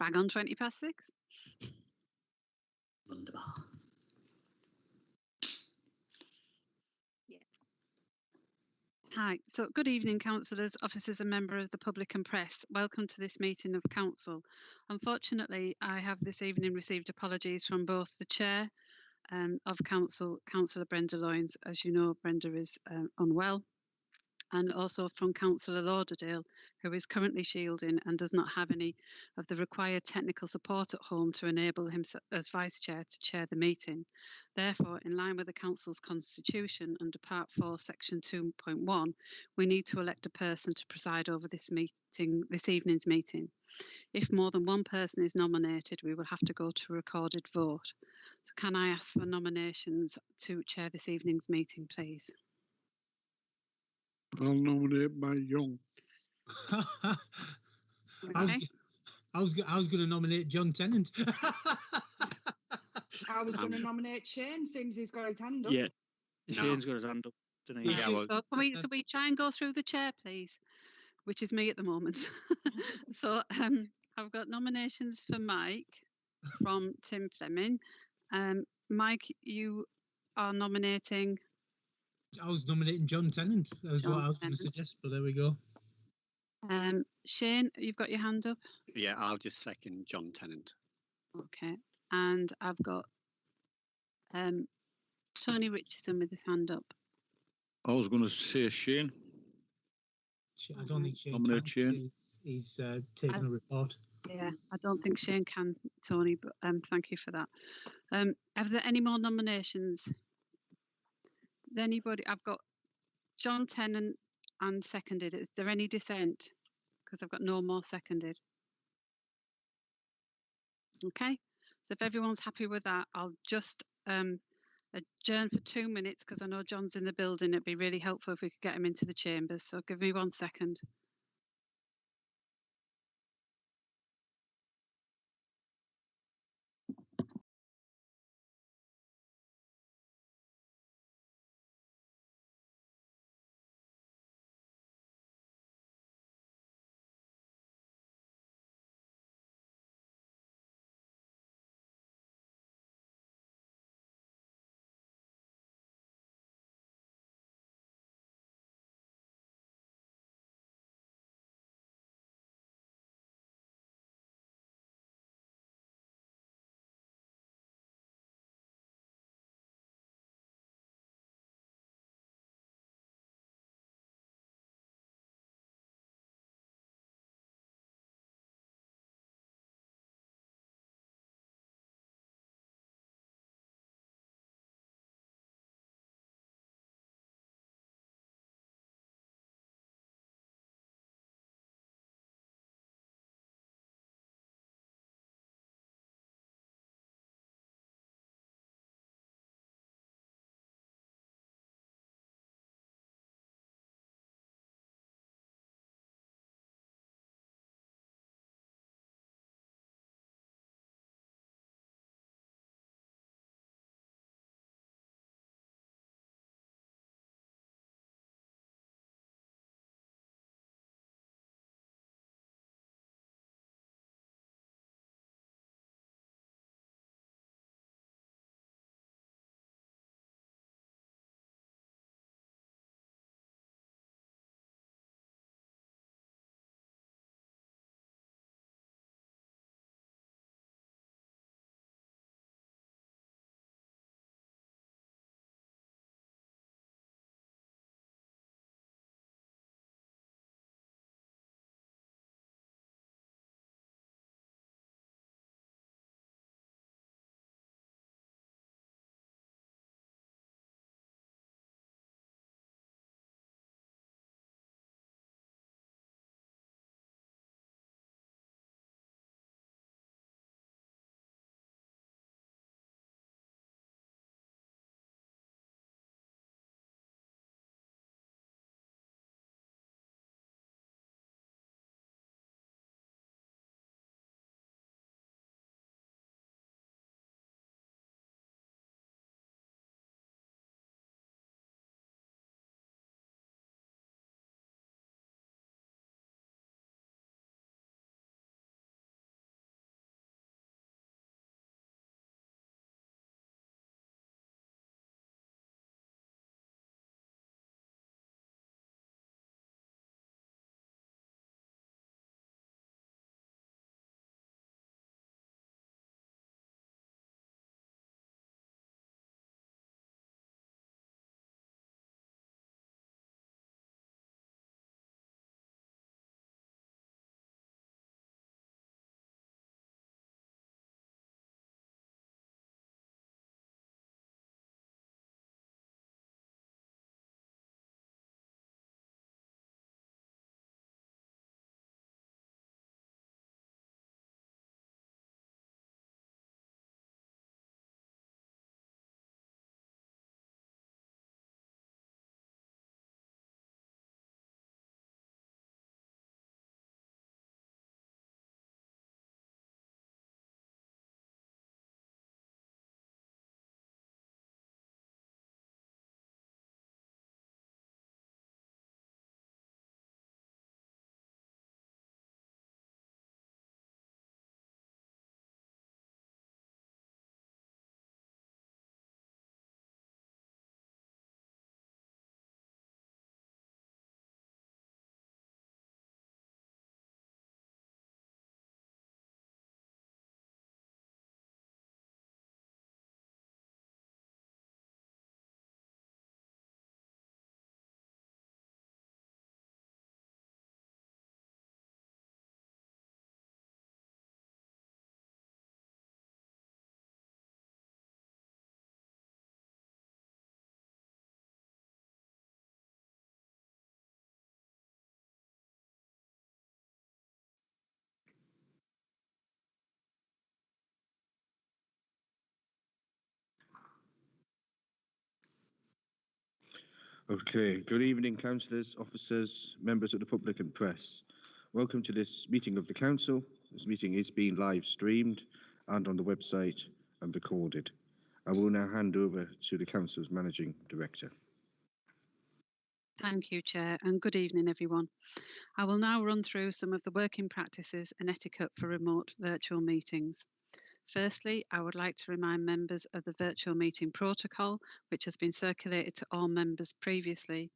Bang on 6:20. Wunderbar. Yes. Hi. So, good evening, councillors, officers and members of the public and press. Welcome to this meeting of council. Unfortunately, I have this evening received apologies from both the chair of council, Councillor Brenda Loynes. As you know, Brenda is unwell, and also from Councillor Lauderdale, who is currently shielding and does not have any of the required technical support at home to enable him as Vice Chair to chair the meeting. Therefore, in line with the Council's constitution under Part 4, Section 2.1, we need to elect a person to preside over this evening's meeting. If more than one person is nominated, we will have to go to a recorded vote. So can I ask for nominations to chair this evening's meeting, please? I'll nominate Mike Young. Okay. I was going to nominate John Tennant. I was going to nominate Shane, seems he's got his hand up. Yeah, Shane's got his hand up. Didn't he? Yeah, well, so we try and go through the chair, please, which is me at the moment. So I've got nominations for Mike from Tim Fleming. Mike, you are nominating. I was nominating John Tennant. That's John what I was going Tennant. to suggest, but there we go. Shane, you've got your hand up. Yeah, I'll just second John Tennant. Okay, and I've got Tony Richardson with his hand up. I was going to say Shane. I don't think Shane Nominate can. Shane. He's taken a report. Yeah, I don't think Shane can, Tony, but thank you for that. Have there any more nominations? Does anybody? I've got John Tennant and seconded. Is there any dissent? Because I've got no more seconded. Okay, so if everyone's happy with that, I'll just adjourn for 2 minutes because I know John's in the building. It'd be really helpful if we could get him into the chambers. So give me 1 second. Okay, good evening, councillors, officers, members of the public and press. Welcome to this meeting of the council. This meeting is being live streamed and on the website and recorded. I will now hand over to the council's managing director. Thank you, Chair, and good evening, everyone. I will now run through some of the working practices and etiquette for remote virtual meetings. Firstly, I would like to remind members of the virtual meeting protocol, which has been circulated to all members previously,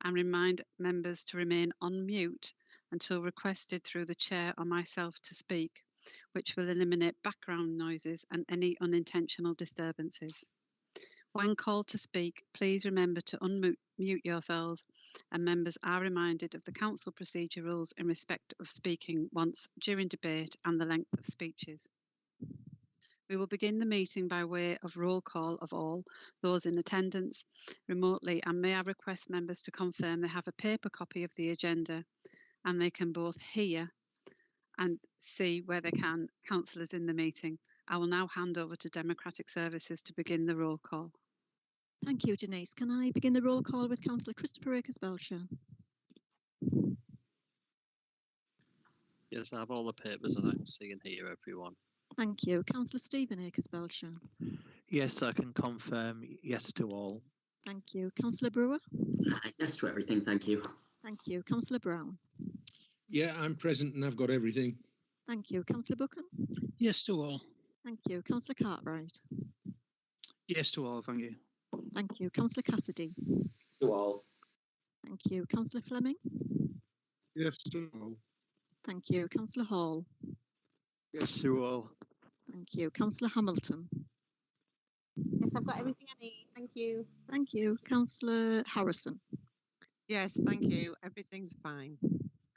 and remind members to remain on mute until requested through the Chair or myself to speak, which will eliminate background noises and any unintentional disturbances. When called to speak, please remember to unmute yourselves, and members are reminded of the council procedure rules in respect of speaking once during debate and the length of speeches. We will begin the meeting by way of roll call of all those in attendance remotely, and may I request members to confirm they have a paper copy of the agenda and they can both hear and see where they can councillors in the meeting. I will now hand over to Democratic Services to begin the roll call. Thank you, Denise. Can I begin the roll call with Councillor Christopher Akers-Belcher? Yes, I have all the papers and I can see and hear everyone. Thank you. Councillor Stephen Akers-Belcher? Yes, I can confirm yes to all. Thank you. Councillor Brewer? Yes to everything, thank you. Thank you. Councillor Brown? Yeah, I'm present and I've got everything. Thank you. Councillor Buchan? Yes to all. Thank you. Councillor Cartwright? Yes to all, thank you. Thank you. Councillor Cassidy? To all. Thank you. Councillor Fleming? Yes to all. Thank you. Councillor Hall? Yes to all. Thank you. Councillor Hamilton? Yes, I've got everything I need. Thank you. Thank you. Councillor Harrison? Yes, thank you. Everything's fine.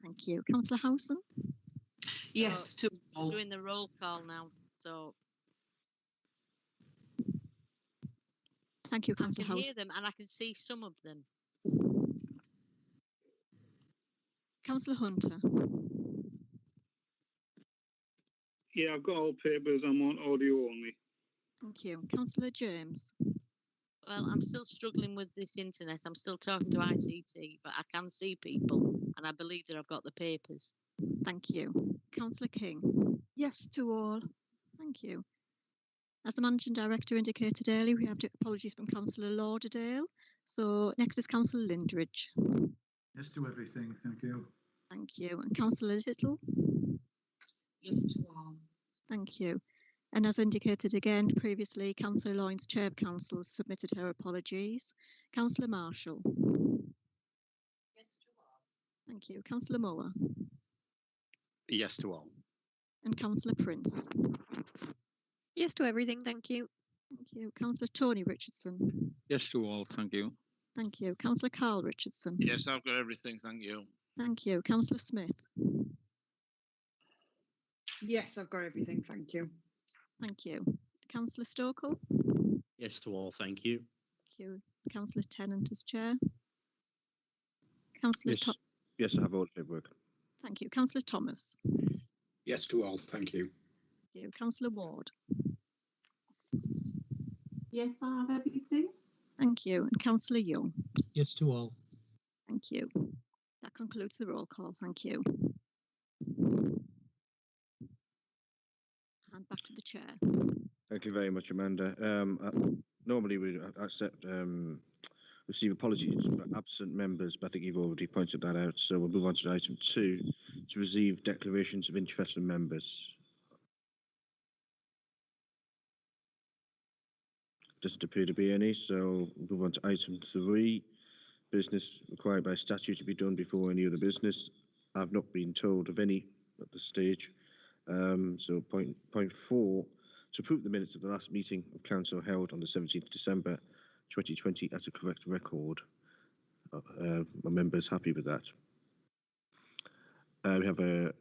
Thank you. Councillor Howson? Yes to all. Doing the roll call now, so Thank you, I Councillor can hear Howson. them and I can see some of them. Councillor Hunter? Yeah, I've got all papers. I'm on audio only. Thank you. Councillor James? Well, I'm still struggling with this internet. I'm still talking to ICT, but I can see people and I believe that I've got the papers. Thank you. Councillor King? Yes to all. Thank you. As the Managing Director indicated earlier, we have apologies from Councillor Lauderdale. So next is Councillor Lindridge. Yes to everything, thank you. Thank you. And Councillor Little? Yes to all. Thank you. And as indicated again previously, Councillor Loynes, Chair of Council, submitted her apologies. Councillor Marshall? Yes to all. Thank you. Councillor Moore? Yes to all. And Councillor Prince? Yes to everything, thank you. Thank you. Councillor Tony Richardson? Yes to all, thank you. Thank you. Councillor Carl Richardson? Yes, I've got everything, thank you. Thank you. Councillor Smith? Yes, I've got everything, thank you. Thank you. Councillor Stokel? Yes to all, thank you. Thank you. Councillor Tennant as Chair? Councillor Yes, yes, I have all the paperwork. Thank you. Councillor Thomas? Yes to all, thank you. Thank you. Councillor Ward? Yes, I have everything. Thank you. And Councillor Young? Yes to all. Thank you. That concludes the roll call. Thank you. And back to the Chair. Thank you very much, Amanda. Normally we accept receive apologies for absent members, but I think you've already pointed that out. So we'll move on to item 2, to receive declarations of interest from members. Doesn't appear to be any, so we'll move on to item 3, business required by statute to be done before any other business. I've not been told of any at this stage. So point 4, to approve the minutes of the last meeting of council held on the 17th of December 2020 as a correct record. My members happy with that. We have a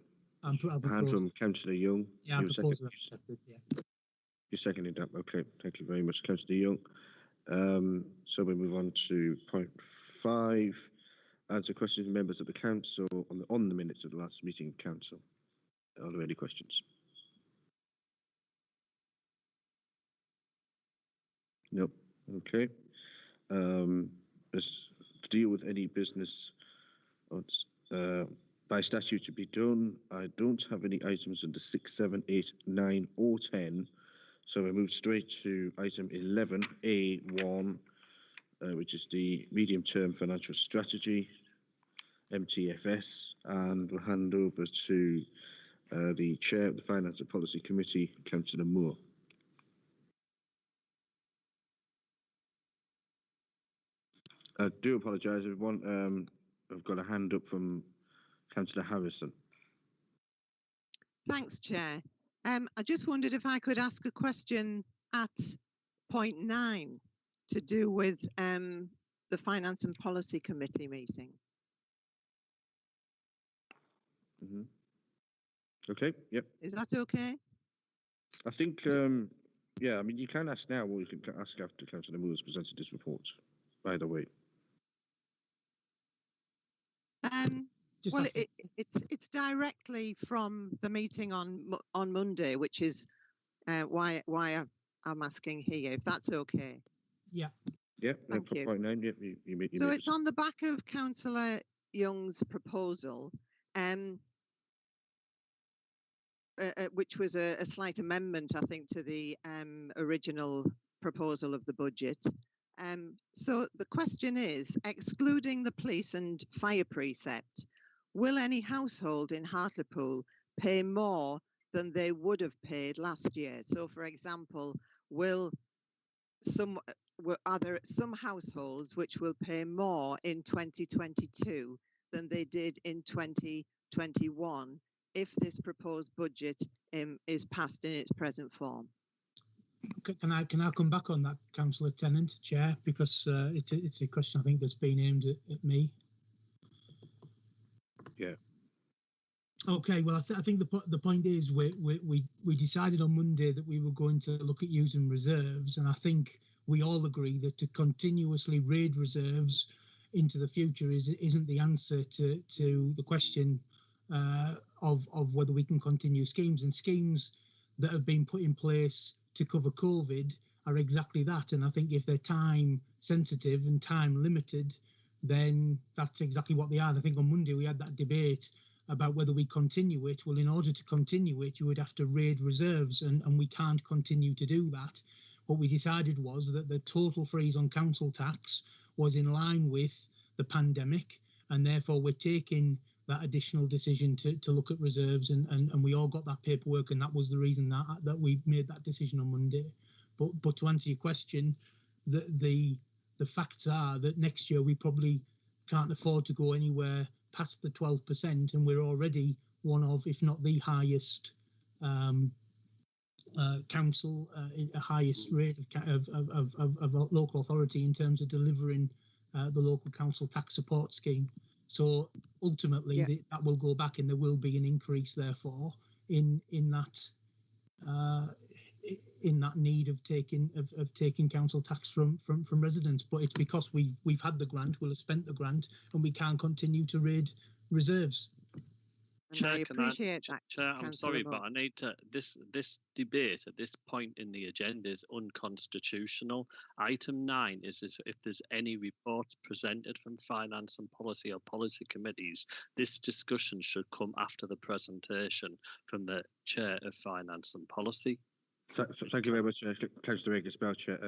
hand from Councillor Young. Yeah, I propose that accepted, yeah. You seconded that. Okay, thank you very much, Councillor Young. So we move on to point 5, answer questions from members of the council on the minutes of the last meeting of council. Are there any questions? No. Okay. As deal with any business by statute to be done. I don't have any items under 6, 7, 8, 9 or 10. So we move straight to item 11A1, which is the medium-term financial strategy, MTFS, and we'll hand over to the Chair of the Finance and Policy Committee, Councillor Moore. I do apologise, everyone. I've got a hand up from Councillor Harrison. Thanks, Chair. I just wondered if I could ask a question at point 9 to do with the Finance and Policy Committee meeting. Okay, yep. Is that okay? I think, yeah, I mean, you can ask now, or you can ask after Councillor Moore has presented his report, by the way. Well, it's directly from the meeting on Monday, which is why I'm asking here, if that's okay. Yeah. Yeah, Thank you. point 9, yeah, you So it's on the back of Councillor Young's proposal, which was a slight amendment, I think, to the original proposal of the budget. So the question is, excluding the police and fire precept, will any household in Hartlepool pay more than they would have paid last year? So, for example, are there some households which will pay more in 2022 than they did in 2021 if this proposed budget is passed in its present form? Can I come back on that, Councillor Tennant, Chair, because it's a question I think that's been aimed at me. Yeah. Okay. Well, I think the point is we decided on Monday that we were going to look at using reserves, and I think we all agree that to continuously raid reserves into the future isn't the answer to the question of whether we can continue schemes, and schemes that have been put in place to cover COVID are exactly that. And I think if they're time sensitive and time limited, then that's exactly what they are. And I think on Monday we had that debate about whether we continue it. Well, in order to continue it, you would have to raid reserves, and we can't continue to do that. What we decided was that the total freeze on council tax was in line with the pandemic, and therefore we're taking that additional decision to look at reserves, and we all got that paperwork, and that was the reason that we made that decision on Monday. But to answer your question, the facts are that next year we probably can't afford to go anywhere past the 12%, and we're already one of, if not the highest council, highest rate of local authority in terms of delivering the local council tax support scheme. So ultimately, that will go back, and there will be an increase, therefore, in that need of taking council tax from residents. But it's because we've had the grant, we'll have spent the grant, and we can't continue to raid reserves. Chair, I appreciate that. Chair, I'm sorry, but I need to. This debate at this point in the agenda is unconstitutional. Item 9 is if there's any reports presented from Finance and Policy or Policy Committees, this discussion should come after the presentation from the Chair of Finance and Policy. Thank you very much, Councillor Akers-Belcher.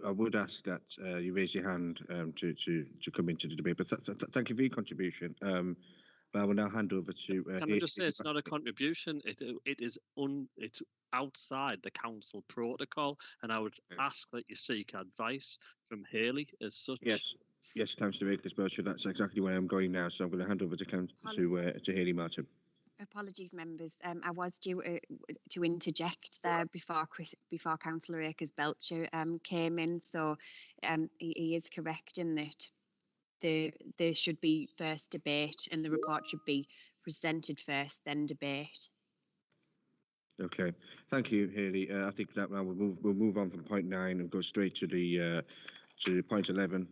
I would ask that you raise your hand to come into the debate, but thank you for your contribution. But I will now hand over to. Can I just say it's not a contribution? It's outside the council protocol, and I would ask that you seek advice from Hayley as such. Yes, Councillor Akers-Belcher. That's exactly where I'm going now. So I'm going to hand over to Hayley Martin. Apologies, members. I was due to interject there before Councillor Akers-Belcher came in. So he is correct in that there should be first debate, and the report should be presented first, then debate. Okay, thank you, Hayley. I think that now we'll move on from point 9 and go straight to the to point 11,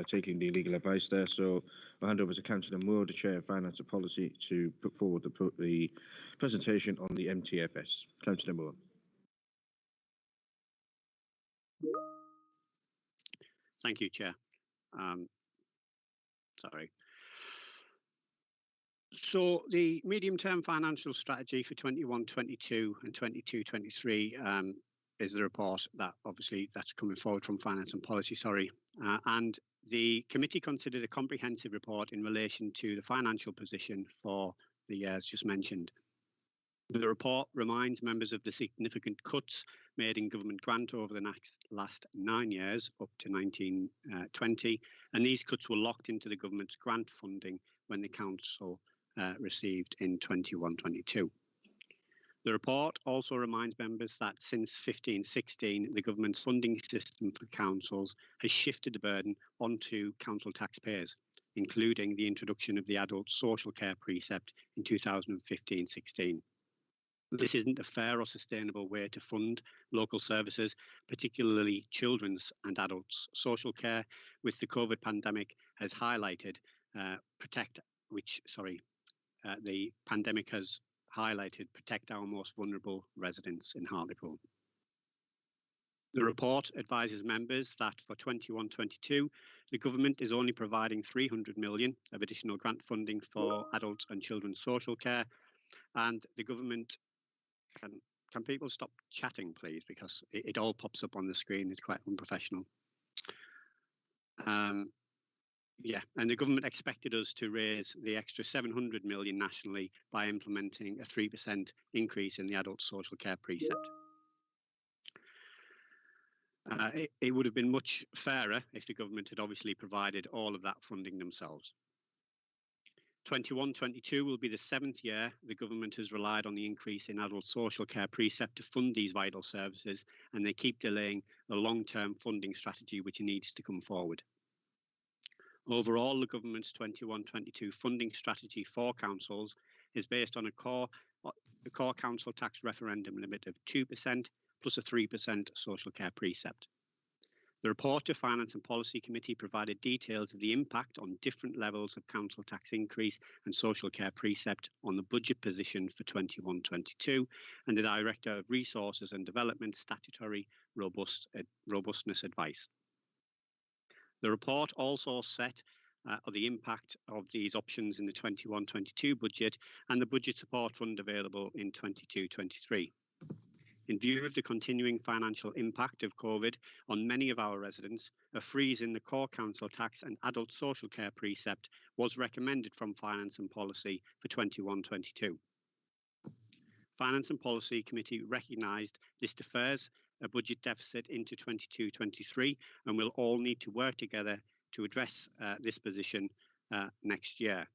taking the legal advice there. So I'll hand over to Councillor Moore, the Chair of Finance and Policy, to put forward the presentation on the MTFS. Councillor Moore. Thank you, Chair. Sorry. So the medium-term financial strategy for 21-22 and 22-23 is the report that obviously that's coming forward from Finance and Policy, and the committee considered a comprehensive report in relation to the financial position for the years just mentioned. The report reminds members of the significant cuts made in government grant over the last 9 years up to 1920, and these cuts were locked into the government's grant funding when the council received in 21-22. The report also reminds members that since 15-16, the government's funding system for councils has shifted the burden onto council taxpayers, including the introduction of the adult social care precept in 2015-16. This isn't a fair or sustainable way to fund local services, particularly children's and adults' social care, which the COVID pandemic has highlighted. The pandemic has highlighted protect our most vulnerable residents in Hartlepool. The report advises members that for 21-22, the government is only providing 300 million of additional grant funding for adult and children's social care, and the government can people stop chatting, please, because it all pops up on the screen. It's quite unprofessional. And the government expected us to raise the extra 700 million nationally by implementing a 3% increase in the adult social care precept. It would have been much fairer if the government had obviously provided all of that funding themselves. 21-22 will be the 7th year the government has relied on the increase in adult social care precept to fund these vital services, and they keep delaying the long-term funding strategy which needs to come forward. Overall, the government's 21-22 funding strategy for councils is based on a core council tax referendum limit of 2% plus a 3% social care precept. The report to Finance and Policy Committee provided details of the impact on different levels of council tax increase and social care precept on the budget position for 21-22, and the Director of Resources and Development statutory robustness advice. The report also set the impact of these options in the 21-22 budget and the budget support fund available in 22-23. In view of the continuing financial impact of COVID on many of our residents, a freeze in the core council tax and adult social care precept was recommended from Finance and Policy for 21-22. Finance and Policy Committee recognised this defers a budget deficit into 22-23 and will all need to work together to address this position next year.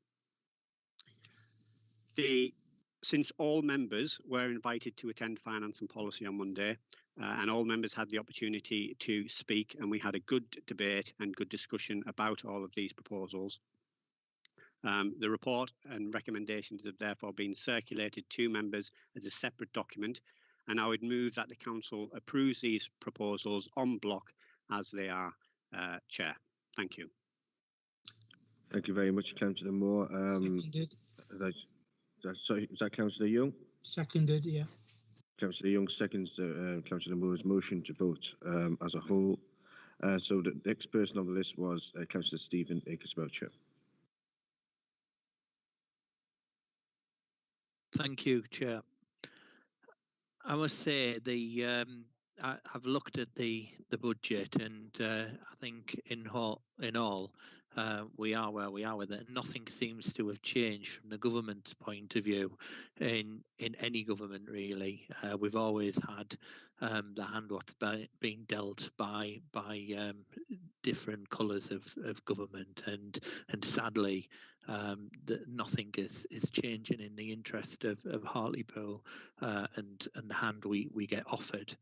Since all members were invited to attend Finance and Policy on Monday, and all members had the opportunity to speak, and we had a good debate and good discussion about all of these proposals. The report and recommendations have therefore been circulated to members as a separate document, and I would move that the Council approves these proposals en bloc as they are, Chair. Thank you. Thank you very much, Councillor Moore. Seconded. Sorry, is that Councillor Young? Seconded, yeah. Councillor Young seconds Councillor Moore's motion to vote as a whole. So the next person on the list was Councillor Stephen Akers-Belcher. Thank you, Chair. I must say I've looked at the budget, and I think in all we are where we are with it. Nothing seems to have changed from the government's point of view in any government really. We've always had the hand what's been dealt by different colours of government, and sadly nothing is changing in the interest of Hartlepool and the hand we get offered.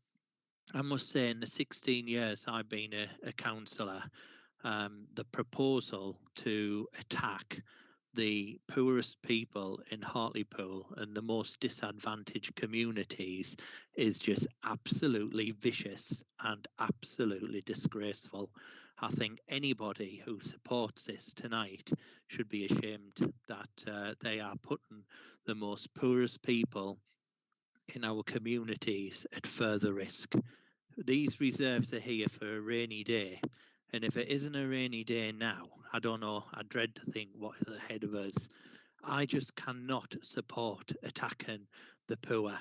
I must say, in the 16 years I've been a councillor, the proposal to attack the poorest people in Hartlepool and the most disadvantaged communities is just absolutely vicious and absolutely disgraceful. I think anybody who supports this tonight should be ashamed that they are putting the most poorest people in our communities at further risk. These reserves are here for a rainy day, And if it isn't a rainy day now, I don't know, I dread to think what is ahead of us. I just cannot support attacking the poor.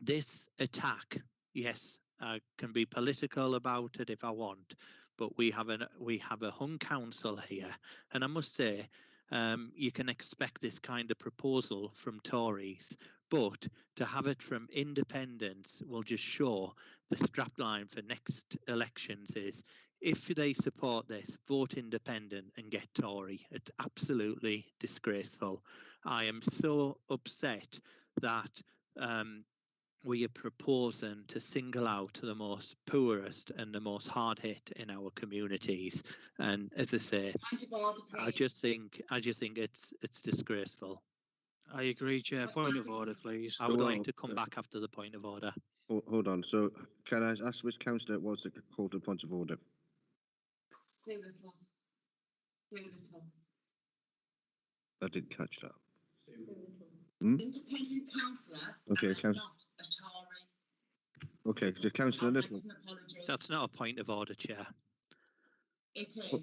This attack, yes, I can be political about it if I want, but we have a hung council here, and I must say, you can expect this kind of proposal from Tories, but to have it from independents will just show the strapline for next elections is, if they support this, vote independent and get Tory. It's absolutely disgraceful. I am so upset that we are proposing to single out the most poorest and the most hard hit in our communities. And as I say, I just think it's disgraceful. I agree, Chair. Point of order, please. I would like to come back after the point of order. Hold on. So can I ask which councillor it was that called the point of order? Sue Little. Sue Little. I didn't catch that. Independent councillor. Okay, and I'm not a Tory. Okay, so Councillor Little. That's not a point of order, Chair. It is.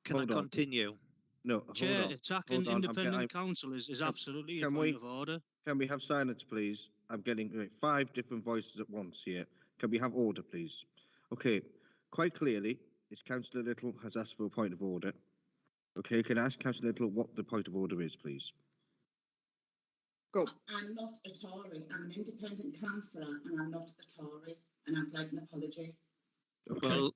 Can I continue? No, Chair, hold on. attacking Hold on. independent council is absolutely a Can point of order. Can we have silence, please? I'm getting 5 different voices at once here. Can we have order, please? Okay, quite clearly, it's Councillor Little has asked for a point of order. Okay, can I ask Councillor Little what the point of order is, please? Go. I'm not a Tory. I'm an independent councillor and I'm not a Tory. And I'd like an apology. Okay. Well,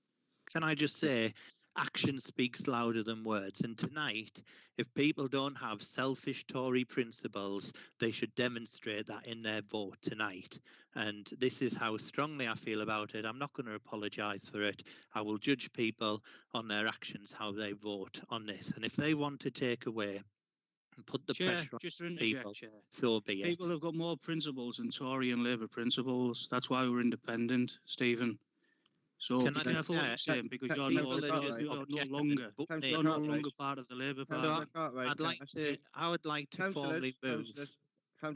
can I just say, action speaks louder than words. And tonight, if people don't have selfish Tory principles, they should demonstrate that in their vote tonight. And this is how strongly I feel about it. I'm not going to apologise for it. I will judge people on their actions, how they vote on this. And if they want to take away and put the pressure on just to interject, people, Chair. so be it. People have got more principles than Tory and Labour principles. That's why we're independent, Stephen. So Can be I careful what you're saying, because you're no longer part of the Labour Party. I would like to formally move.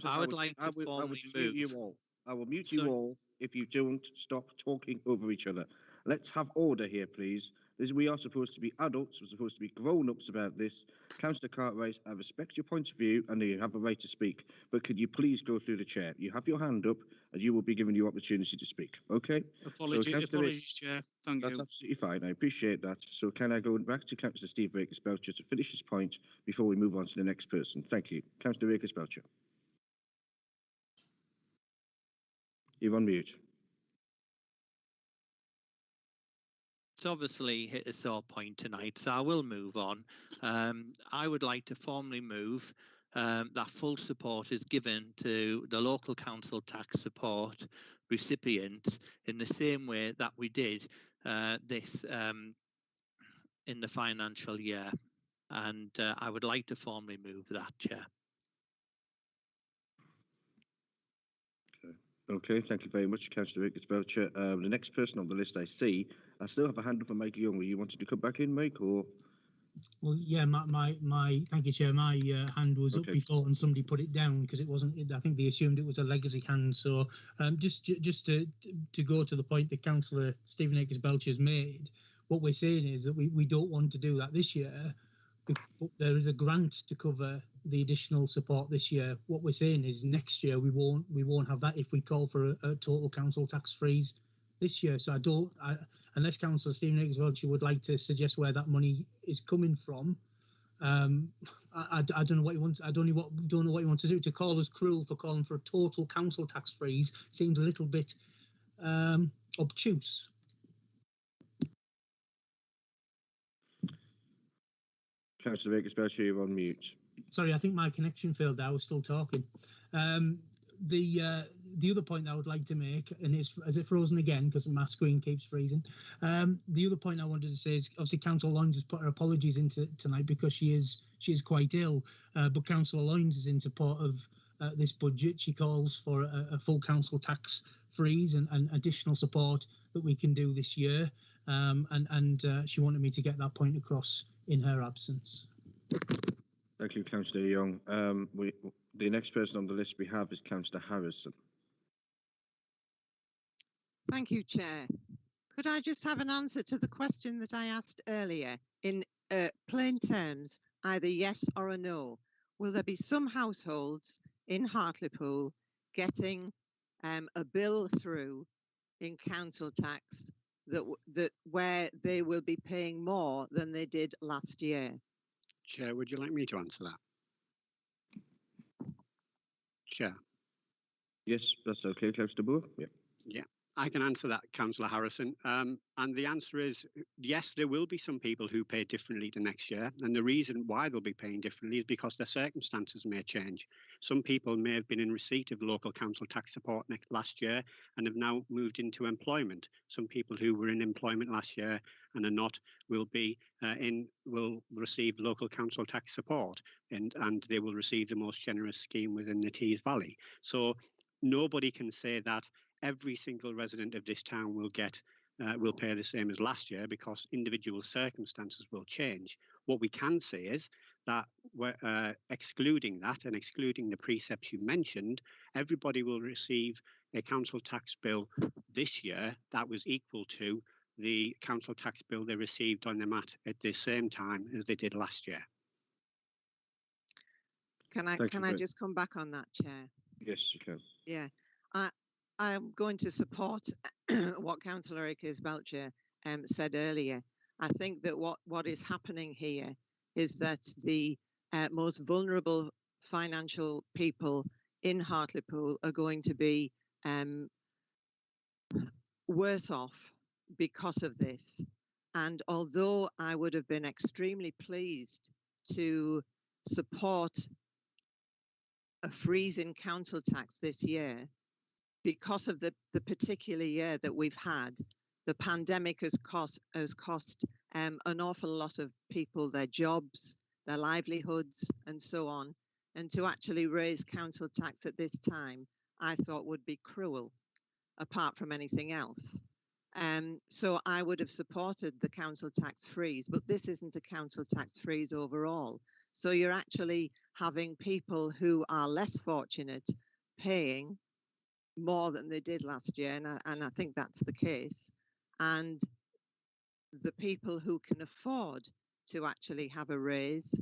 I would like to formally move. You all. I will mute you all if you don't stop talking over each other. Let's have order here, please. We are supposed to be adults. We're supposed to be grown-ups about this. Councillor Cartwright, I respect your point of view and you have a right to speak, but could you please go through the chair? You have your hand up and you will be given the opportunity to speak, okay? Apologies, Chair. Thank you. That's absolutely fine. I appreciate that. So can I go back to Councillor Steve Rakers-Belcher to finish his point before we move on to the next person? Thank you. Councillor Rakers-Belcher. You're on mute. It's obviously hit a sore point tonight, so I will move on. I would like to formally move that full support is given to the local council tax support recipients in the same way that we did this in the financial year. And I would like to formally move that, Chair. Okay, thank you very much, Councillor Rakers-Belcher. The next person on the list I see, I still have a hand up for Mike Young. Were you wanting to come back in, Mike, or? Well, yeah, thank you, Chair. My hand was up before and somebody put it down because it wasn't. I think they assumed it was a legacy hand. So just to go to the point that Councillor Stephen Rakers-Belcher has made, what we're saying is that we don't want to do that this year. But there is a grant to cover the additional support this year. What we're saying is next year we won't have that if we call for a total council tax freeze this year. So unless Councillor Stephen Rakers-Belcher would like to suggest where that money is coming from, I don't know what he wants. I don't know what he wants to do. To call us cruel for calling for a total council tax freeze seems a little bit obtuse. Councillor Rakers-Belcher, you're on mute. Sorry, I think my connection failed. I was still talking. The other point I would like to make, and is it frozen again because my screen keeps freezing. The other point I wanted to say is obviously Councillor Loynes has put her apologies into tonight because she is quite ill. But Councillor Loynes is in support of this budget. She calls for a full council tax freeze and additional support that we can do this year. And she wanted me to get that point across in her absence. Thank you, Councillor Young. The next person on the list we have is Councillor Harrison. Thank you, Chair. could I just have an answer to the question that I asked earlier in plain terms, either yes or a no? Will there be some households in Hartlepool getting a bill through in council tax that where they will be paying more than they did last year? Chair, would you like me to answer that? Chair. Yes, that's okay, Councillor Moore. Yeah. Yeah, I can answer that, Councillor Harrison. And the answer is yes, there will be some people who pay differently to next year. And the reason why they'll be paying differently is because their circumstances may change. Some people may have been in receipt of local council tax support last year and have now moved into employment. Some people who were in employment last year and are not will receive local council tax support, and they will receive the most generous scheme within the Tees Valley. So nobody can say that every single resident of this town will pay the same as last year, because individual circumstances will change. What we can say is that we're excluding that and excluding the precepts you mentioned, everybody will receive a council tax bill this year that was equal to the council tax bill they received on the mat at the same time as they did last year. Can I just come back on that, Chair? Yes, you can. Yeah, I'm going to support what Councillor Akers-Belcher said earlier. I think that what is happening here is that the most vulnerable financial people in Hartlepool are going to be worse off because of this. And although I would have been extremely pleased to support a freeze in council tax this year, because of the particular year that we've had, the pandemic has cost an awful lot of people their jobs, their livelihoods, and so on. And to actually raise council tax at this time, I thought would be cruel, apart from anything else. So I would have supported the council tax freeze, but this isn't a council tax freeze overall. So you're actually having people who are less fortunate paying more than they did last year, and I think that's the case. And the people who can afford to actually have a raise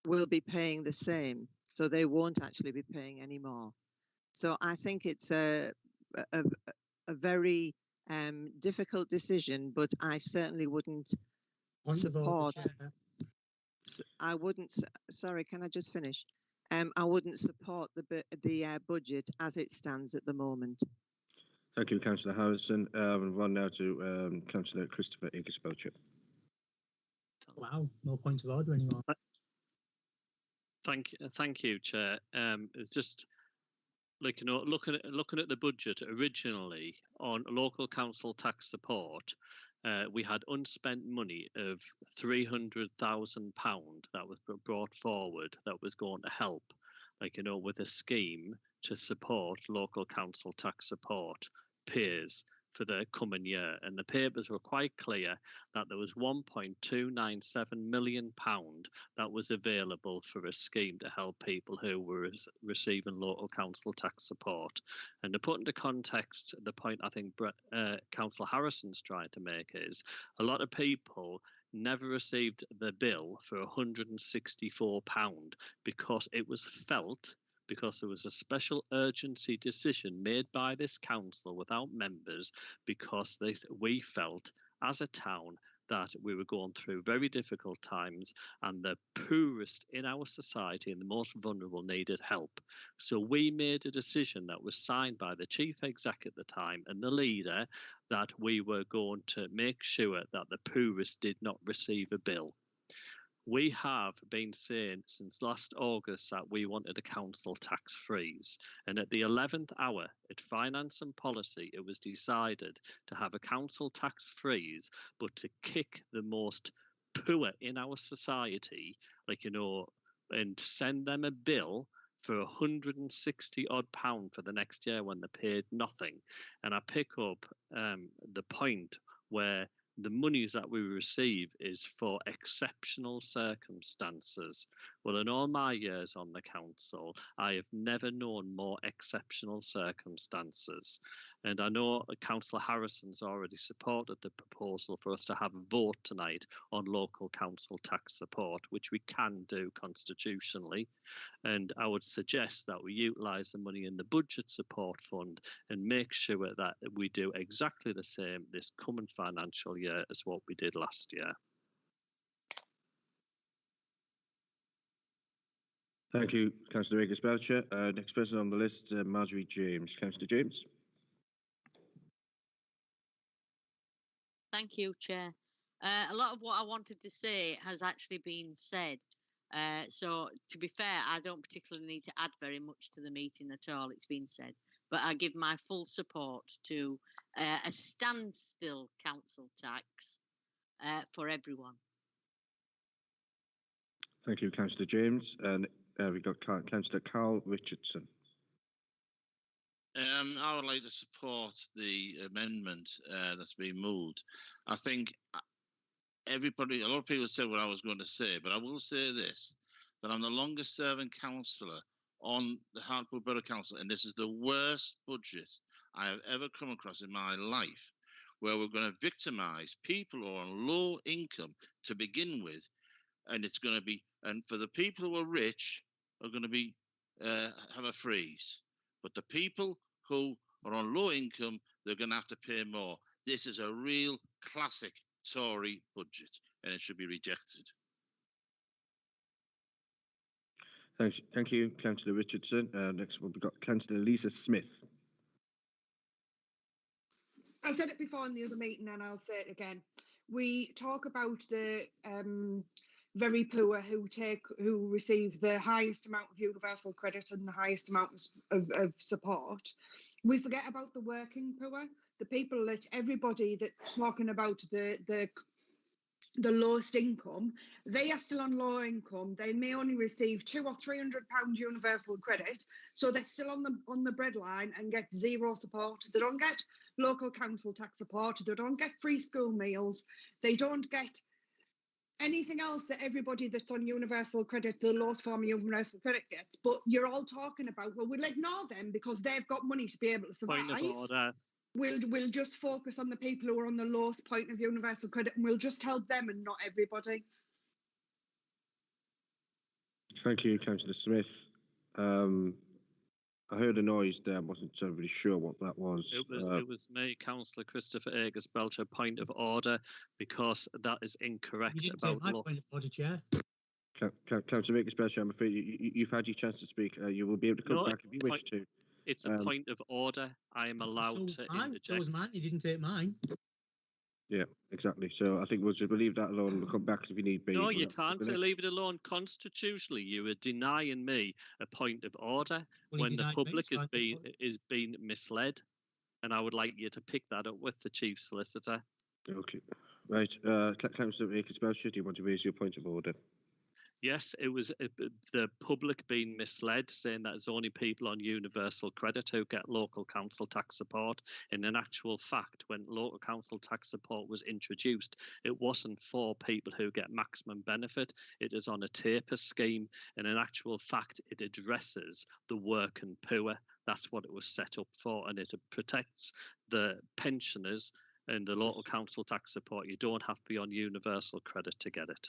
will be paying the same, so they won't actually be paying any more. So I think it's a very difficult decision, but I certainly wouldn't support. I wouldn't. Sorry, can I just finish? I wouldn't support the budget as it stands at the moment. Thank you, Councillor Harrison. We'll run now to Councillor Christopher Akers-Belcher. Wow, no point of order anymore. Thank you, Chair. It's just like, you know, looking at the budget originally on local council tax support, we had unspent money of £300,000 that was brought forward that was going to help, like, you know, with a scheme to support local council tax support peers for the coming year. And the papers were quite clear that there was £1.297 million that was available for a scheme to help people who were receiving local council tax support. And to put into context the point I think Councillor Harrison's trying to make is a lot of people never received the bill for £164 because it was felt, because there was a special urgency decision made by this council without members, because we felt as a town that we were going through very difficult times and the poorest in our society and the most vulnerable needed help. So we made a decision that was signed by the chief exec at the time and the leader that we were going to make sure that the poorest did not receive a bill. We have been saying since last August that we wanted a council tax freeze, and at the 11th hour at Finance and Policy it was decided to have a council tax freeze, but to kick the most poor in our society, like, you know, and send them a bill for £160 odd for the next year when they paid nothing. And I pick up the point where the monies that we receive is for exceptional circumstances. Well, in all my years on the council, I have never known more exceptional circumstances. And I know Councillor Harrison's already supported the proposal for us to have a vote tonight on local council tax support, which we can do constitutionally. And I would suggest that we utilise the money in the budget support fund and make sure that we do exactly the same this coming financial year as what we did last year. Thank you, Councillor Akers-Belcher. Next person on the list, Marjorie James. Councillor James. Thank you, Chair. A lot of what I wanted to say has actually been said. So to be fair, I don't particularly need to add very much to the meeting at all. It's been said. But I give my full support to a standstill council tax for everyone. Thank you, Councillor James. And we've got Councillor Carl Richardson. I would like to support the amendment that's been moved. I think a lot of people said what I was going to say, but I will say this, that I'm the longest serving councillor on the Hartlepool Borough Council, and this is the worst budget I have ever come across in my life, where we're going to victimise people who are on low income to begin with, and it's going to be, and for the people who are rich are going to be have a freeze, but the people who are on low income, they're going to have to pay more. This is a real classic Tory budget, and it should be rejected. Thank you, Councillor Richardson. Next one, we've got Councillor Lisa Smith. I said it before in the other meeting and I'll say it again. We talk about the very poor who receive the highest amount of universal credit and the highest amount of support. We forget about the working poor, the people that everybody that's talking about the lowest income, they are still on low income. They may only receive £200 or £300 universal credit, so they're still on the breadline and get zero support. They don't get local council tax support. They don't get free school meals. They don't get anything else that everybody that's on universal credit, the lowest form of universal credit, gets. But you're all talking about, well, we'll ignore them because they've got money to be able to survive. Point of order. We'll just focus on the people who are on the lowest point of universal credit, and we'll just help them and not everybody. Thank you, Councillor Smith. I heard a noise there. I wasn't really sure what that was. It was me, Councillor Christopher Akers-Belcher. Point of order, because that is incorrect. You didn't take my point of order, Chair. Councillor Akers-Belcher, I'm afraid you've had your chance to speak. You will be able to come back if you wish to. It's a point of order. I am allowed to interject. So was mine. You didn't take mine. Yeah, exactly. So I think we'll just leave that alone. We'll come back if you need be. No, you can't leave it alone. Constitutionally, you are denying me a point of order when the public is being misled, and I would like you to pick that up with the Chief Solicitor. Okay, right. Councillor Akers-Belcher, do you want to raise your point of order? Yes, it was the public being misled, saying that it's only people on universal credit who get local council tax support. And in actual fact, when local council tax support was introduced, it wasn't for people who get maximum benefit. It is on a taper scheme. And in actual fact, it addresses the working poor. That's what it was set up for. And it protects the pensioners and the local council tax support. You don't have to be on universal credit to get it.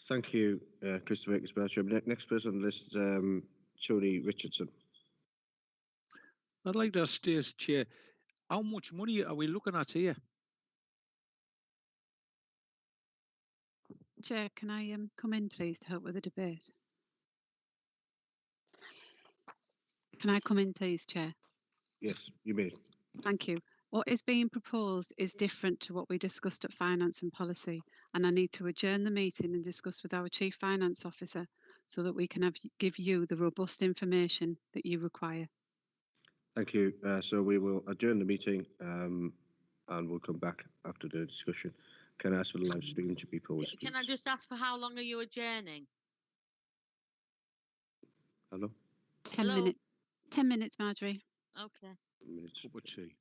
Thank you, Christopher Akers-Belcher. Next person on the list is Tony Richardson. I'd like to ask the Chair, how much money are we looking at here? Chair, can I come in, please, to help with the debate? Can I come in, please, Chair? Yes, you may. Thank you. What is being proposed is different to what we discussed at Finance and Policy, and I need to adjourn the meeting and discuss with our Chief Finance Officer so that we can give you the robust information that you require. Thank you. So we will adjourn the meeting and we'll come back after the discussion. Can I ask for the live stream to be paused? Can I just ask for how long are you adjourning? Hello? 10 minutes. 10 minutes, Marjorie. Okay. Cup of tea.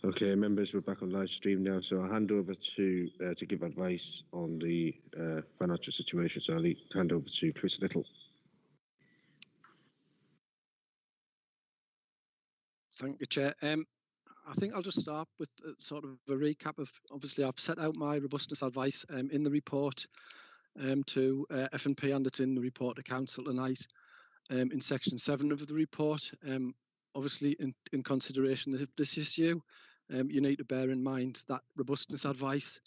Okay, members, we're back on live stream now, so I'll hand over to give advice on the financial situation. So I'll hand over to Chris Little. Thank you, Chair. I think I'll just start with sort of a recap of, obviously, I've set out my robustness advice in the report to F&P, and it's in the report to Council tonight in section 7 of the report. Obviously, in consideration of this issue, you need to bear in mind that robustness advice,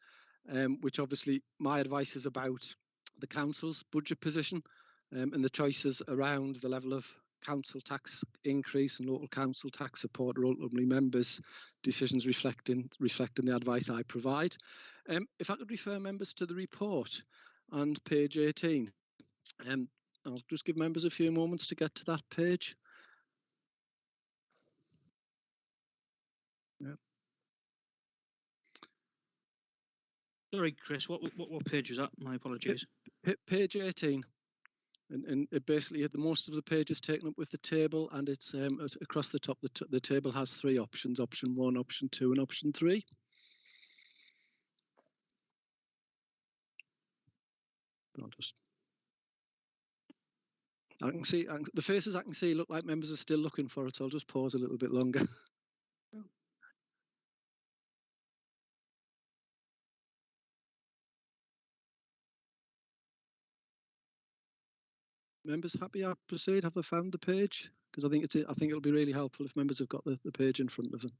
which obviously my advice is about the Council's budget position and the choices around the level of council tax increase and local council tax support are ultimately members' decisions reflecting the advice I provide. If I could refer members to the report and page 18, I'll just give members a few moments to get to that page. Yeah. Sorry, Chris, what page was that? My apologies. Page 18. And it basically, the most of the page is taken up with the table, and it's across the top. The table has 3 options: option 1, option 2, and option 3. I can see the faces I can see look like members are still looking for it, so I'll just pause a little bit longer. Members happy I proceed? Have they found the page? Because I think it'll be really helpful if members have got the page in front of them.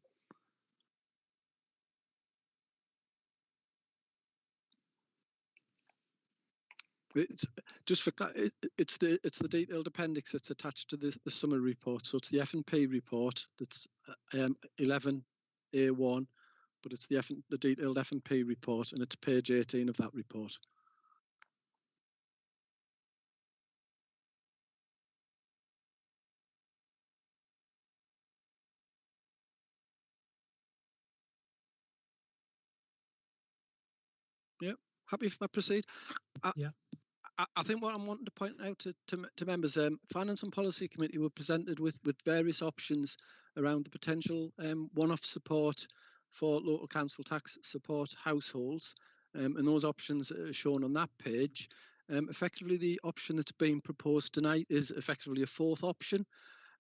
It's just for it's the detailed appendix that's attached to the summary report. So it's the F&P report that's 11A1, but it's the detailed F&P report, and it's page 18 of that report. Yeah, happy if I proceed? Yeah. I think what I'm wanting to point out to members, Finance and Policy Committee were presented with various options around the potential one-off support for local council tax support households, and those options are shown on that page. Effectively, the option that's being proposed tonight is effectively a 4th option.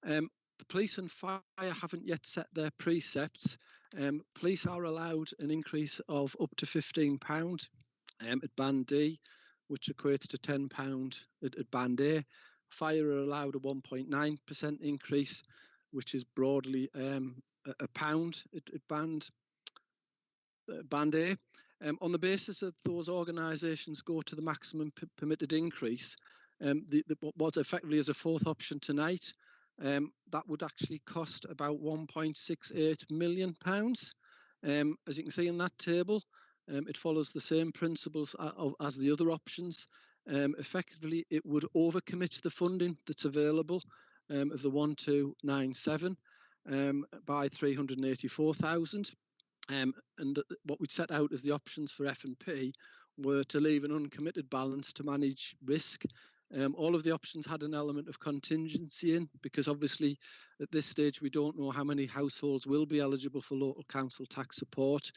The police and fire haven't yet set their precepts. Police are allowed an increase of up to £15 at Band D, which equates to £10 at Band A. Fire are allowed a 1.9% increase, which is broadly a pound at Band A. On the basis that those organisations go to the maximum permitted increase, what effectively is a 4th option tonight, that would actually cost about £1.68 million. As you can see in that table, it follows the same principles as the other options. Effectively, it would overcommit the funding that's available of the 1297 by 384,000. And what we'd set out as the options for F&P were to leave an uncommitted balance to manage risk. All of the options had an element of contingency in, because obviously at this stage we don't know how many households will be eligible for local council tax support.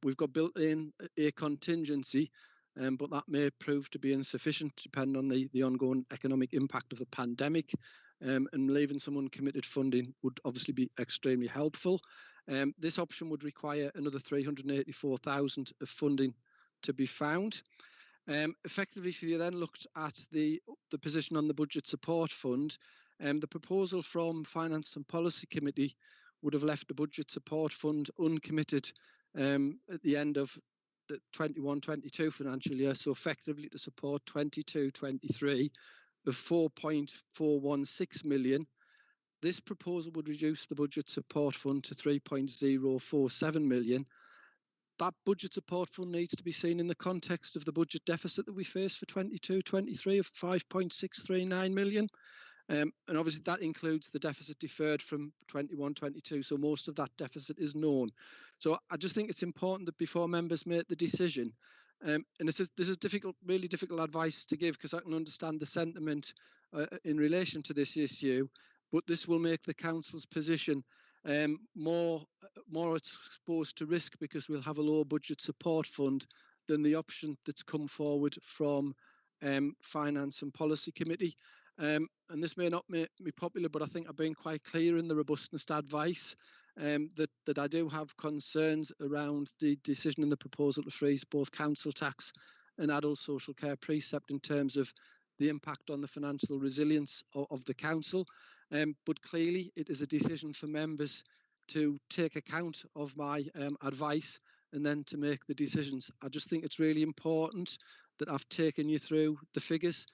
We've got built in a contingency, but that may prove to be insufficient depending on the ongoing economic impact of the pandemic, and leaving some uncommitted funding would obviously be extremely helpful. This option would require another 384,000 of funding to be found. Effectively, if you then looked at the position on the Budget Support Fund, the proposal from Finance and Policy Committee would have left the Budget Support Fund uncommitted at the end of the 21-22 financial year, so effectively to support 22-23 of 4.416 million. This proposal would reduce the Budget Support Fund to 3.047 million. That Budget Support Fund needs to be seen in the context of the budget deficit that we face for 22-23 of 5.639 million. And obviously that includes the deficit deferred from 21-22, so most of that deficit is known. So I just think it's important that before members make the decision, and this is difficult, really difficult advice to give, because I can understand the sentiment in relation to this issue, but this will make the council's position more exposed to risk because we'll have a lower budget support fund than the option that's come forward from Finance and Policy Committee. And this may not make me popular, but I think I've been quite clear in the robustness advice that I do have concerns around the decision in the proposal to freeze both council tax and adult social care precept in terms of the impact on the financial resilience of the council. But clearly it is a decision for members to take account of my advice and then to make the decisions. I just think it's really important that I've taken you through the figures.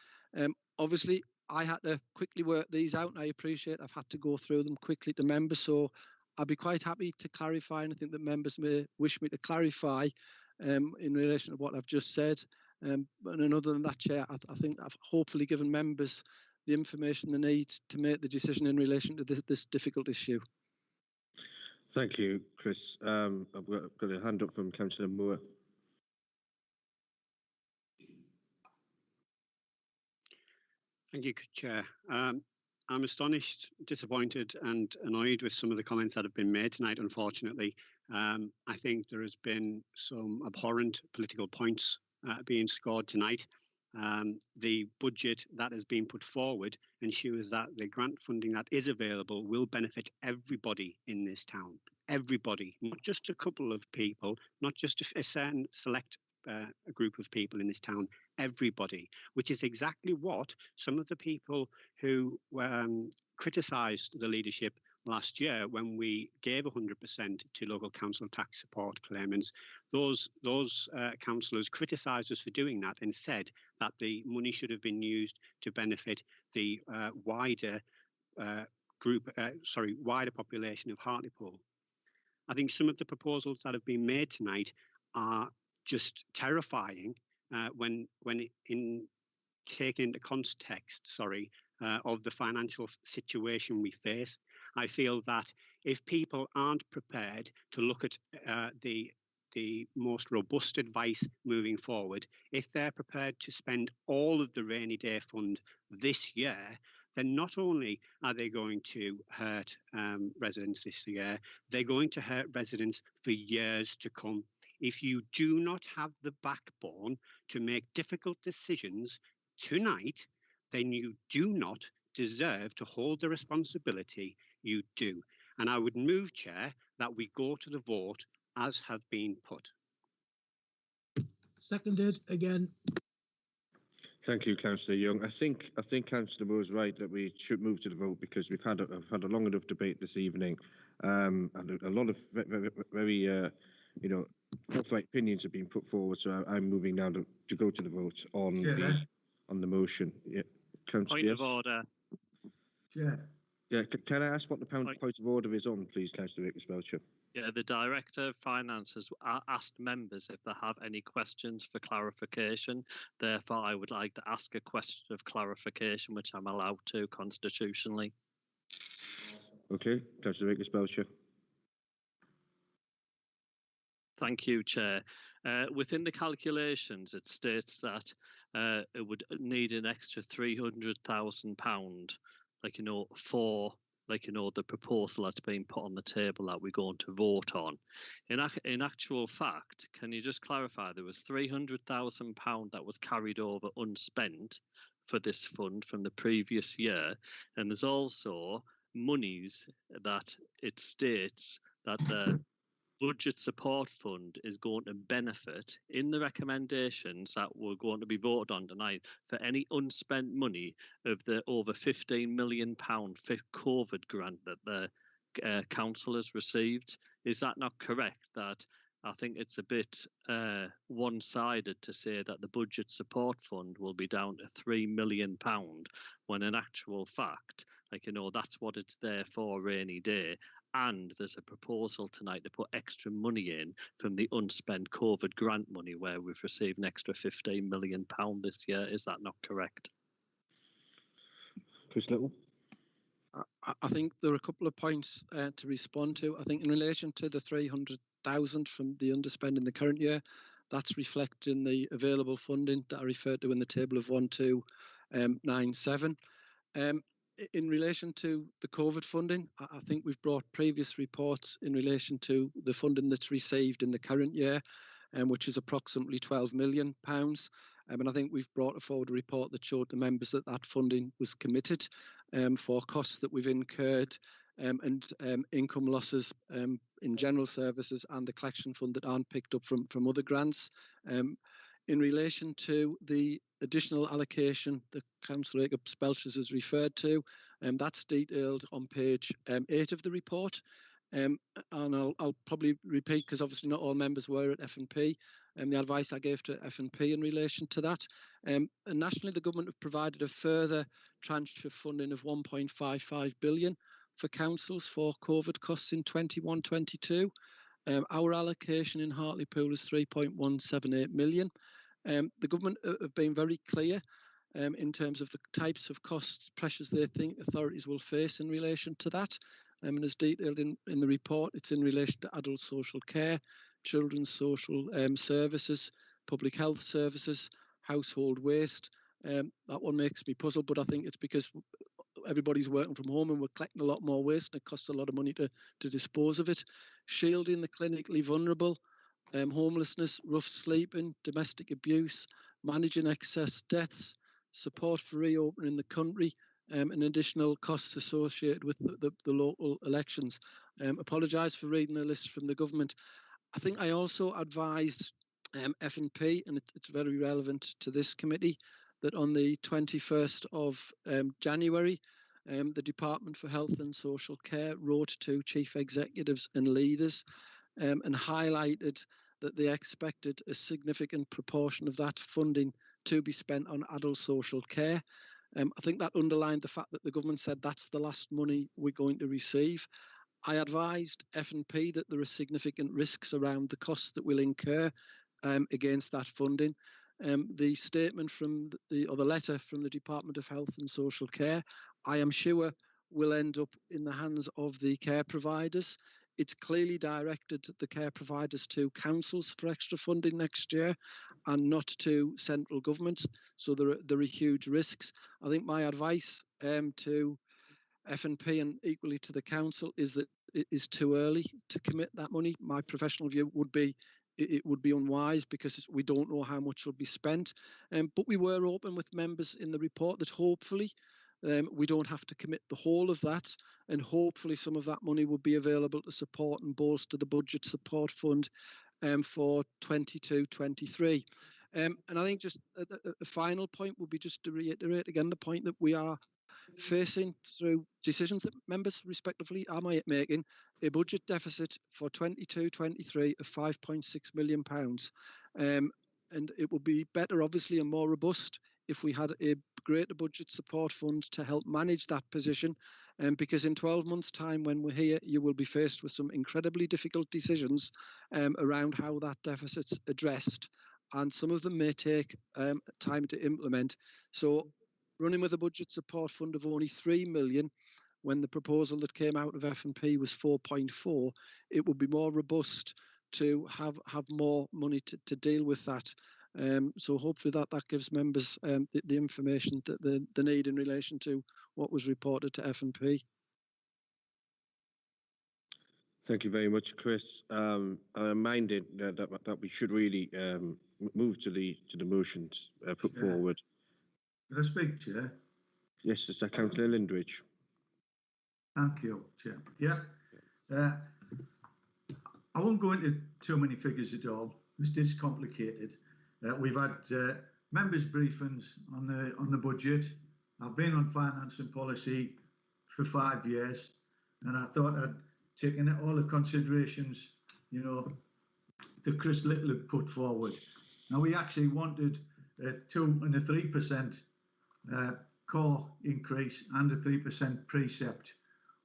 Obviously, I had to quickly work these out, and I appreciate I've had to go through them quickly to members, so I'll be quite happy to clarify anything that members may wish me to clarify in relation to what I've just said. And other than that, Chair, I think I've hopefully given members the information they need to make the decision in relation to this difficult issue. Thank you, Chris. I've got a hand up from Councillor Moore. Thank you, Chair. I'm astonished, disappointed and annoyed with some of the comments that have been made tonight, unfortunately. I think there has been some abhorrent political points being scored tonight. The budget that has been put forward ensures that the grant funding that is available will benefit everybody in this town. Everybody, not just a couple of people, not just a certain select a group of people in this town, everybody, which is exactly what some of the people who criticised the leadership last year when we gave 100% to local council tax support claimants, those councillors criticised us for doing that and said that the money should have been used to benefit the wider population of Hartlepool. I think some of the proposals that have been made tonight are just terrifying when taken into context, of the financial situation we face. I feel that if people aren't prepared to look at the most robust advice moving forward, if they're prepared to spend all of the rainy day fund this year, then not only are they going to hurt residents this year, they're going to hurt residents for years to come. If you do not have the backbone to make difficult decisions tonight, then you do not deserve to hold the responsibility you do. And I would move, Chair, that we go to the vote as have been put. Seconded again. Thank you, Councillor Young. I think Councillor Moore is right that we should move to the vote because we've had a long enough debate this evening, and a lot of very forthright opinions have been put forward. So I'm moving now to go to the vote on the motion. Yeah, Councillor. Point of order. Chair. Yeah, can I ask what the point of order is on, please, Councillor Belcher? Yeah, the Director of Finance has asked members if they have any questions for clarification. Therefore, I would like to ask a question of clarification, which I'm allowed to constitutionally. Okay, Councillor Belcher. Thank you, Chair. Within the calculations, it states that it would need an extra £300,000, for the proposal that's been put on the table that we're going to vote on. In actual fact, can you just clarify, there was £300,000 that was carried over unspent for this fund from the previous year, and there's also monies that it states that the budget support fund is going to benefit in the recommendations that we're going to be voted on tonight for any unspent money of the over £15 million COVID grant that the council has received. Is that not correct? That I think it's a bit one-sided to say that the budget support fund will be down to £3 million when in actual fact, that's what it's there for, rainy day. And there's a proposal tonight to put extra money in from the unspent COVID grant money where we've received an extra £15 million this year. Is that not correct? Chris Little. I think there are a couple of points to respond to. I think in relation to the 300,000 from the underspend in the current year, that's reflected in the available funding that I referred to in the table of 1297. In relation to the COVID funding, I think we've brought previous reports in relation to the funding that's received in the current year, which is approximately £12 million. And I think we've brought forward a report that showed the members that that funding was committed for costs that we've incurred and income losses in general services and the collection fund that aren't picked up from other grants. In relation to the additional allocation that Councillor Jacobs-Belcher has referred to, that's detailed on page 8 of the report. And I'll probably repeat, because obviously not all members were at F&P, and the advice I gave to F&P in relation to that. And nationally, the government have provided a further tranche of funding of 1.55 billion for councils for COVID costs in 21-22. Our allocation in Hartlepool is 3.178 million. The government have been very clear in terms of the types of costs pressures they think authorities will face in relation to that. And as detailed in the report, it's in relation to adult social care, children's social services, public health services, household waste. That one makes me puzzled, but I think it's because everybody's working from home and we're collecting a lot more waste and it costs a lot of money to dispose of it. Shielding the clinically vulnerable, homelessness, rough sleeping, domestic abuse, managing excess deaths, support for reopening the country, and additional costs associated with the local elections. Apologise for reading a list from the government. I think I also advised F&P, and it's very relevant to this committee, that on the 21st of January, the Department for Health and Social Care wrote to chief executives and leaders and highlighted that they expected a significant proportion of that funding to be spent on adult social care. I think that underlined the fact that the government said that's the last money we're going to receive. I advised F&P that there are significant risks around the costs that we'll incur against that funding. The statement from the letter from the Department of Health and Social Care, I am sure will end up in the hands of the care providers. It's clearly directed the care providers to councils for extra funding next year and not to central government. So there are huge risks. I think my advice to F&P and equally to the council is that it is too early to commit that money. My professional view would be it would be unwise because we don't know how much will be spent. But we were open with members in the report that hopefully we don't have to commit the whole of that, and hopefully some of that money will be available to support and bolster the budget support fund for 22-23. And I think just a final point would be just to reiterate again the point that we are facing through decisions that members respectively are making a budget deficit for 22-23 of £5.6 million. And it would be better, obviously, and more robust if we had a greater budget support fund to help manage that position. Because in 12 months' time, when we're here, you will be faced with some incredibly difficult decisions around how that deficit's addressed. And some of them may take time to implement. So running with a budget support fund of only 3 million, when the proposal that came out of F&P was 4.4, it would be more robust to have more money to deal with that. So hopefully that gives members the information that they need in relation to what was reported to F&P. Thank you very much, Chris. I'm reminded that we should really move to the motions put forward. Can I speak, Chair? Yes, it's Councillor Lindridge. Thank you, Chair. Yeah. I won't go into too many figures at all. This is complicated. We've had members' briefings on the budget. I've been on finance and policy for 5 years, and I thought I'd taken all the considerations, that Chris Little had put forward. Now, we actually wanted a 2% and a 3% core increase and a 3% precept.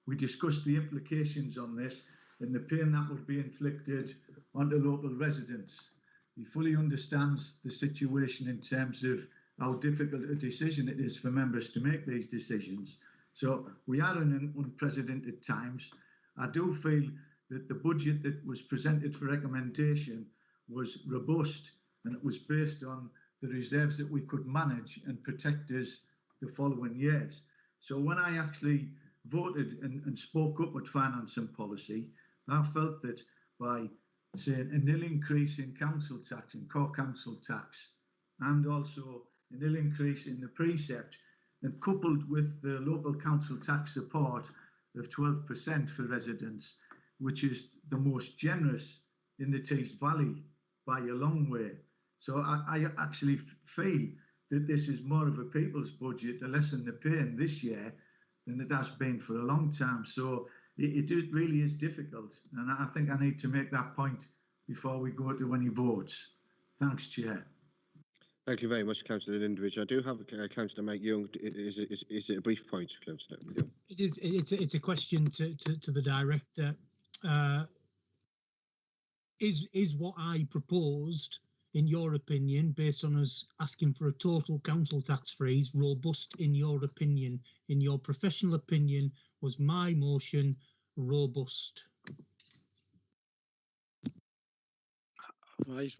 We discussed the implications on this and the pain that would be inflicted onto local residents. He fully understands the situation in terms of how difficult a decision it is for members to make these decisions. So we are in unprecedented times. I do feel that the budget that was presented for recommendation was robust, and it was based on the reserves that we could manage and protect us the following years. So when I actually voted and spoke up at finance and policy, I felt that by saying a nil increase in council tax and core council tax, and also a nil increase in the precept, and coupled with the local council tax support of 12% for residents, which is the most generous in the Tees Valley by a long way. So I actually feel that this is more of a people's budget to lessen the pain this year than it has been for a long time. So it really is difficult. And I think I need to make that point before we go to any votes. Thanks, Chair. Thank you very much, Councillor Lindridge. I do have Councillor Mike Young. Is it a brief point, Councillor Young? It is. It's a question to the director. Is what I proposed, in your opinion, based on us asking for a total council tax freeze, robust in your opinion? In your professional opinion, was my motion robust? Right.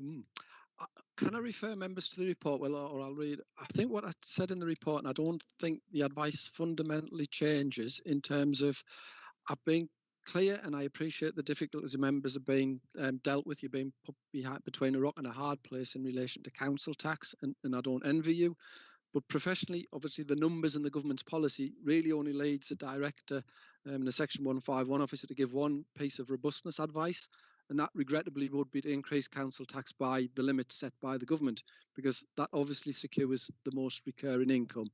Can I refer members to the report? Well, or I'll read. I think what I said in the report, and I don't think the advice fundamentally changes in terms of I've been clear, and I appreciate the difficulties the members are being dealt with. You're being put behind, between a rock and a hard place in relation to council tax, and I don't envy you. But professionally, obviously, the numbers and the government's policy really only leads a director and a Section 151 officer to give one piece of robustness advice, and that regrettably would be to increase council tax by the limit set by the government, because that obviously secures the most recurring income.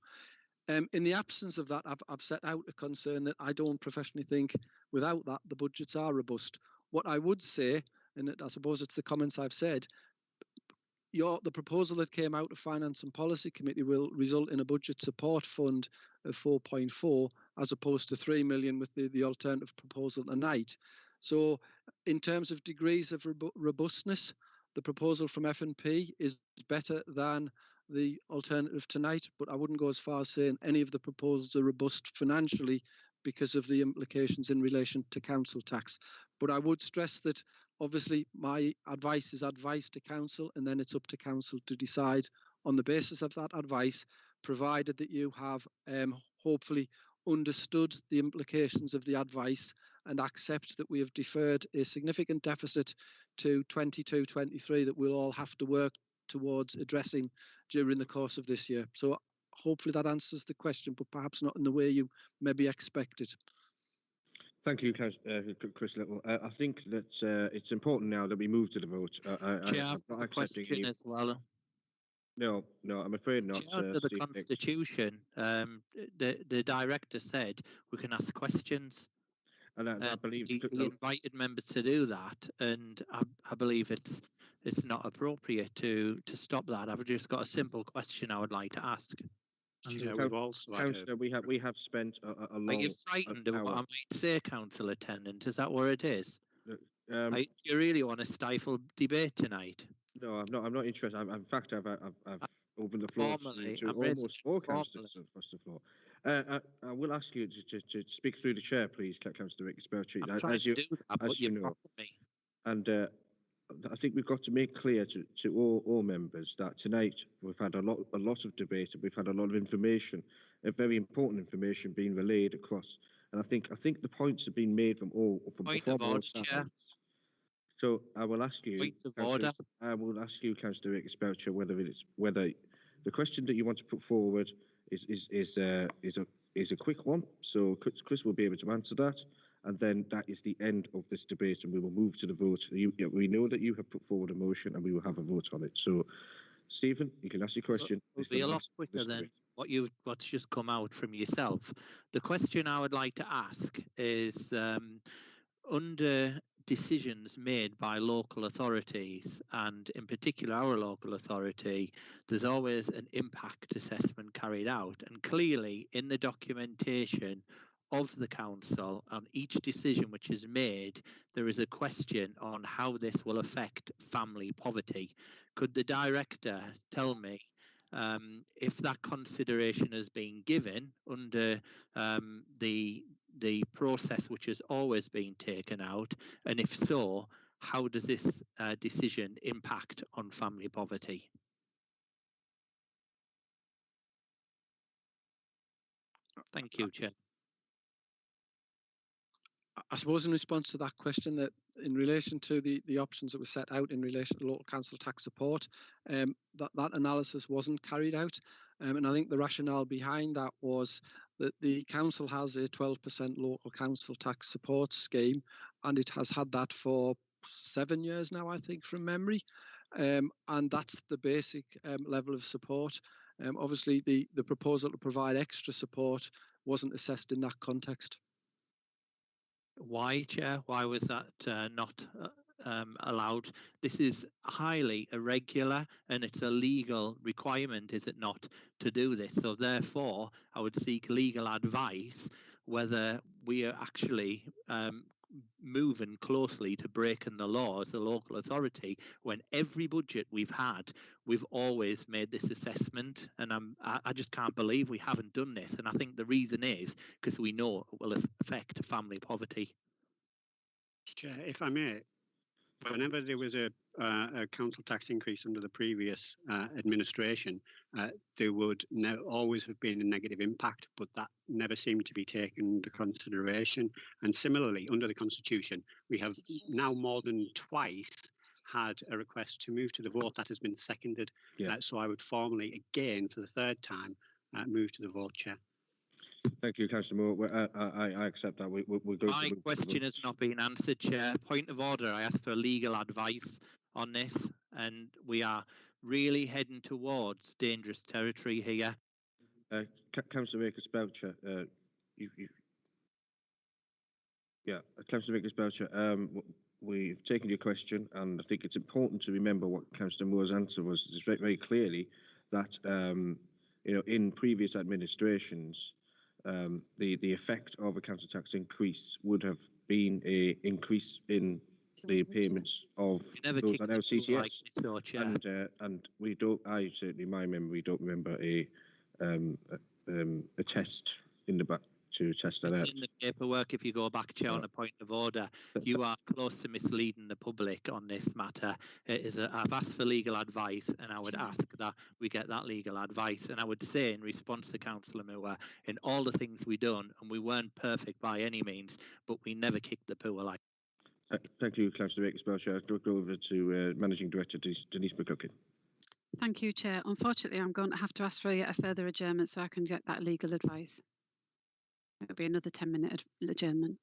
In the absence of that, I've set out a concern that I don't professionally think without that the budgets are robust. What I would say, and I suppose it's the comments I've said, the proposal that came out of Finance and Policy Committee will result in a budget support fund of 4.4 as opposed to 3 million with the alternative proposal tonight. So in terms of degrees of robustness, the proposal from FNP is better than the alternative tonight, but I wouldn't go as far as saying any of the proposals are robust financially because of the implications in relation to council tax. But I would stress that obviously my advice is advice to council, and then it's up to council to decide on the basis of that advice, provided that you have hopefully understood the implications of the advice and accept that we have deferred a significant deficit to 22-23 that we'll all have to work towards addressing during the course of this year. So hopefully that answers the question, but perhaps not in the way you maybe expected. Thank you, Chris Little. I think that it's important now that we move to the vote. Chair, I'm not accepting any... as well. No, I'm afraid not. Under the Constitution, the director said we can ask questions. And I believe he invited members to do that, and I believe it's not appropriate to stop that. I've just got a simple question I would like to ask. Councillor, we have spent a long... Are you frightened of what I might say, council attendant? Is that where it is? Do you really want to stifle debate tonight? No, I'm not interested. In fact, I've opened the floor to almost all councillors across the floor. I will ask you to speak through the chair, please, Councillor Rickes-Belcher, as you know. And I think we've got to make clear to all members that tonight we've had a lot of debate, and we've had a lot of information, very important information being relayed across. And I think the points have been made from all sides. So I will ask you, Councillor Rickes-Belcher, whether the question that you want to put forward is a quick one. So Chris will be able to answer that, and then that is the end of this debate, and we will move to the vote. We know that you have put forward a motion, and we will have a vote on it. So, Stephen, you can ask your question. It'll be a lot quicker than what's just come out from yourself. The question I would like to ask is under decisions made by local authorities, and in particular our local authority, there's always an impact assessment carried out, and clearly in the documentation of the council on each decision which is made, there is a question on how this will affect family poverty. Could the director tell me if that consideration has been given under the process which has always been taken out, and if so, how does this decision impact on family poverty? Thank you, Chair. I suppose in response to that question, that in relation to the options that were set out in relation to local council tax support, that analysis wasn't carried out. And I think the rationale behind that was that the council has a 12% local council tax support scheme, and it has had that for 7 years now, I think, from memory. And that's the basic level of support. Obviously, the proposal to provide extra support wasn't assessed in that context. Why, Chair? Why was that not allowed? This is highly irregular, and it's a legal requirement, is it not, to do this? So therefore, I would seek legal advice whether we are actually moving closely to breaking the law as a local authority, when every budget we've had, we've always made this assessment, and I just can't believe we haven't done this. And I think the reason is because we know it will affect family poverty. Chair, if I may, whenever there was a council tax increase under the previous administration, there would always have been a negative impact, but that never seemed to be taken into consideration. And similarly, under the Constitution, we have now more than twice had a request to move to the vote that has been seconded. Yeah. So I would formally, again, for the third time, move to the vote, Chair. Thank you, Councillor Moore. I accept that. We're going My question has not been answered, Chair. Point of order. I asked for legal advice on this, and we are really heading towards dangerous territory here. Councillor Vickers-Belcher, Councillor Vickers-Belcher, we've taken your question, and I think it's important to remember what Councillor Moore's answer was. It's very, very clearly that in previous administrations, the effect of a council tax increase would have been a increase in the payments of those at LCTS, and we don't. I certainly, my memory, don't remember a test in the back to test that out. In the paperwork, if you go back, Chair, on a point of order, you are close to misleading the public on this matter. I've asked for legal advice, and I would ask that we get that legal advice. And I would say, in response to Councillor Moore, in all the things we done, and we weren't perfect by any means, but we never kicked the poor like. Thank you, Councillor Vickers-Belcher. I'll go over to Managing Director Denise McCuckin. Thank you, Chair. Unfortunately, I'm going to have to ask for a further adjournment so I can get that legal advice. It'll be another 10-minute adjournment.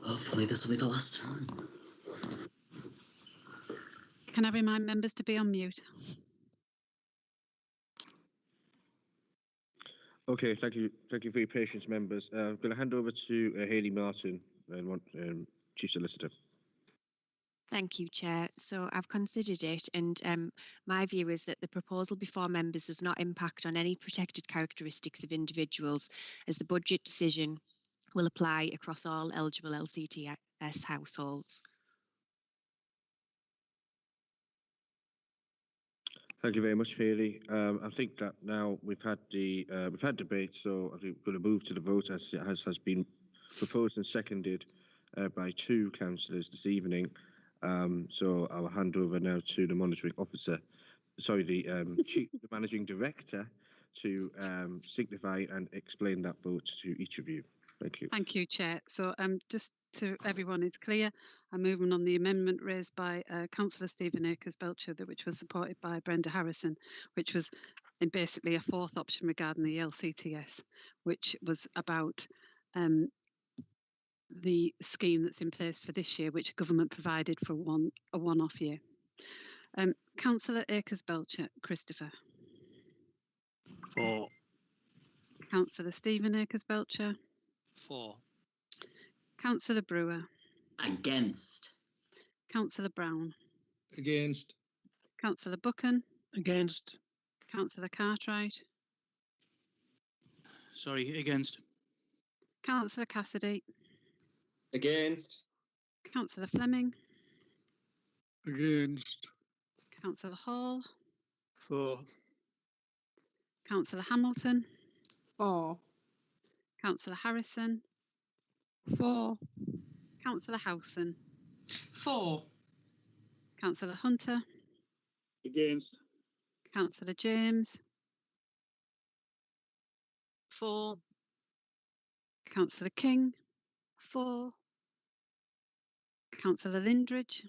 Hopefully this will be the last time. Can I remind members to be on mute? Okay, thank you for your patience, members. I'm going to hand over to Hayley Martin, Chief Solicitor. Thank you, Chair. So I've considered it, and my view is that the proposal before members does not impact on any protected characteristics of individuals, as the budget decision will apply across all eligible LCTS households. Thank you very much, Hayley. I think that now we've had debate, so I think we're going to move to the vote as it has been proposed and seconded by 2 councillors this evening. So I'll hand over now to the monitoring officer, sorry, the managing director, to signify and explain that vote to each of you. Thank you. Thank you, Chair. So just to everyone is clear, I'm moving on the amendment raised by Councillor Stephen Akers-Belcher, which was supported by Brenda Harrison, which was basically a 4th option regarding the LCTS, which was about the scheme that's in place for this year, which government provided for a one-off year. Councillor Akers-Belcher, Christopher. For. Councillor Stephen Akers-Belcher. For. Councillor Brewer. Against. Councillor Brown. Against. Councillor Buchan. Against. Councillor Cartwright. Sorry, against. Councillor Cassidy. Against. Councillor Fleming. Against. Councillor Hall. For. Councillor Hamilton. For. Councillor Harrison. For. Councillor Howson. For. Councillor Hunter. Against. Councillor James. For. Councillor King. For. Councillor Lindridge.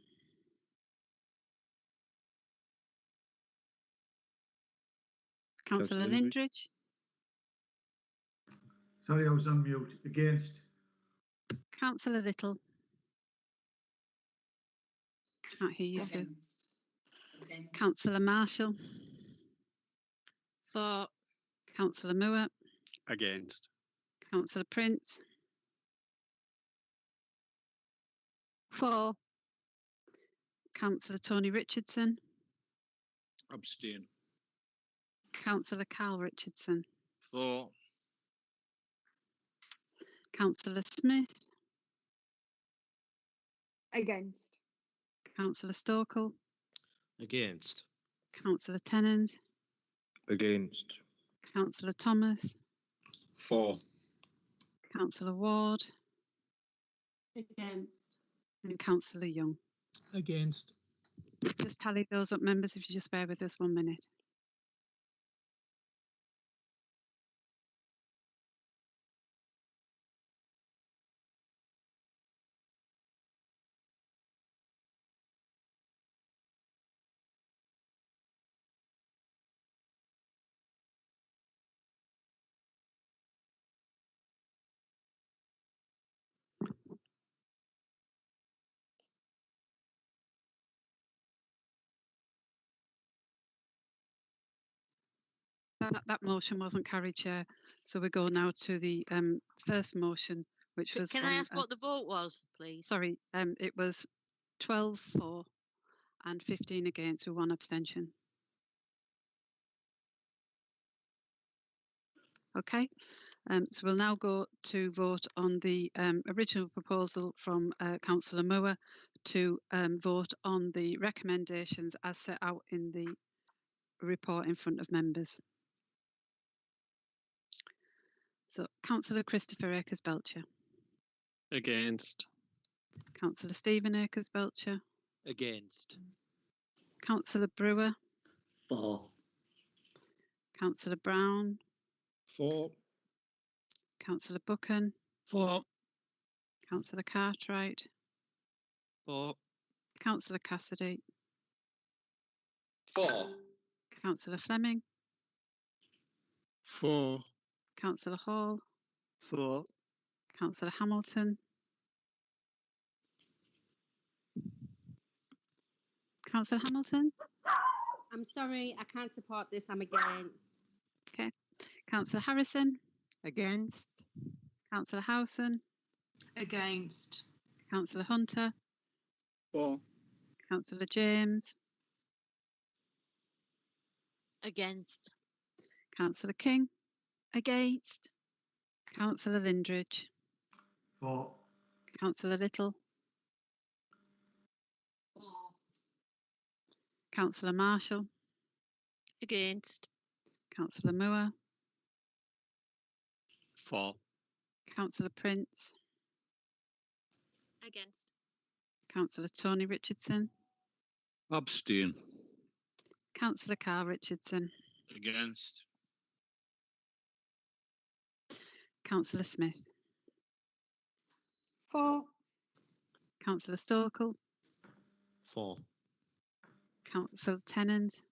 Councillor Lindridge. Sorry, I was on mute. Against. Councillor Little. Can't hear you, Sue. Councillor Marshall. For. Councillor Moore. Against. Councillor Prince. For. Councillor Tony Richardson. Abstain. Councillor Carl Richardson. For. Councillor Smith. Against. Councillor Stokel. Against. Councillor Tennant. Against. Councillor Thomas. For. Councillor Ward. Against. And Councillor Young. Against. Just tally those up, members, if you just bear with us 1 minute. That motion wasn't carried, Chair. So we go now to the first motion, which was. Can I ask what the vote was, please? Sorry, it was 12 for and 15 against with 1 abstention. Okay, so we'll now go to vote on the original proposal from Councillor Moore to vote on the recommendations as set out in the report in front of members. So, Councillor Christopher Akers-Belcher. Against. Councillor Stephen Akers-Belcher. Against. Councillor Brewer. For. Councillor Brown. For. Councillor Buchan. For. Councillor Cartwright. For. Councillor Cassidy. For. Councillor Fleming. For. Councillor Hall. For. Councillor Hamilton. Councillor Hamilton? I'm sorry, I can't support this. I'm against. Okay. Councillor Harrison? Against. Councillor Howson? Against. Councillor Hunter? For. Councillor James? Against. Councillor King? Against. Councillor Lindridge? For. Councillor Little? Councillor Marshall? Against. Councillor Moore? For. Councillor Prince? Against. Councillor Tony Richardson? Abstain. Councillor Carl Richardson? Against. Councillor Smith? For. Councillor Stokel? For. Councillor Tennant?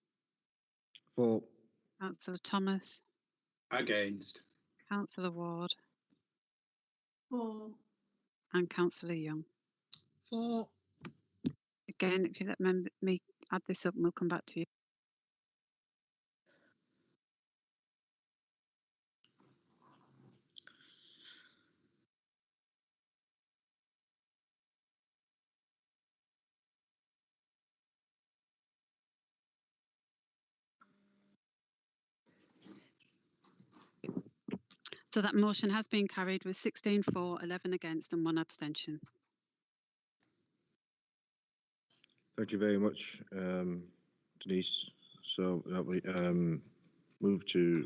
For. Councillor Thomas? Against. Councillor Ward? For. And Councillor Young? For. Again, if you let me add this up and we'll come back to you. So that motion has been carried with 16 for, 11 against and 1 abstention. Thank you very much, Denise. So that we move to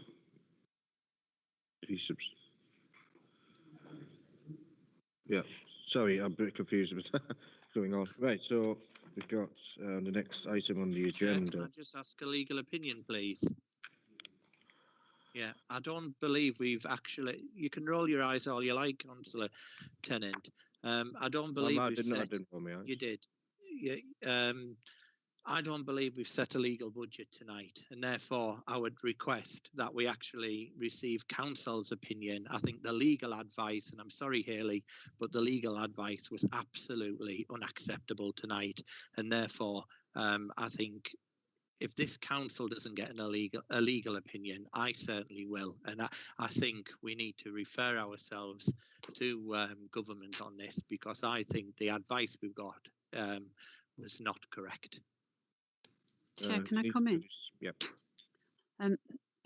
yeah, sorry, I'm a bit confused with what's going on. Right, so we've got the next item on the agenda. Can I just ask a legal opinion, please? Yeah, I don't believe we've actually. You can roll your eyes all you like, Councillor Tennant. I don't believe I we've didn't. set. I didn't roll my eyes. You did. Yeah. I don't believe we've set a legal budget tonight, and therefore I would request that we actually receive council's opinion. I think the legal advice, and I'm sorry, Hayley, but the legal advice was absolutely unacceptable tonight, and therefore I think if this council doesn't get a legal opinion, I certainly will, and I think we need to refer ourselves to government on this, because I think the advice we've got was not correct. Chair, can I come in? Yep.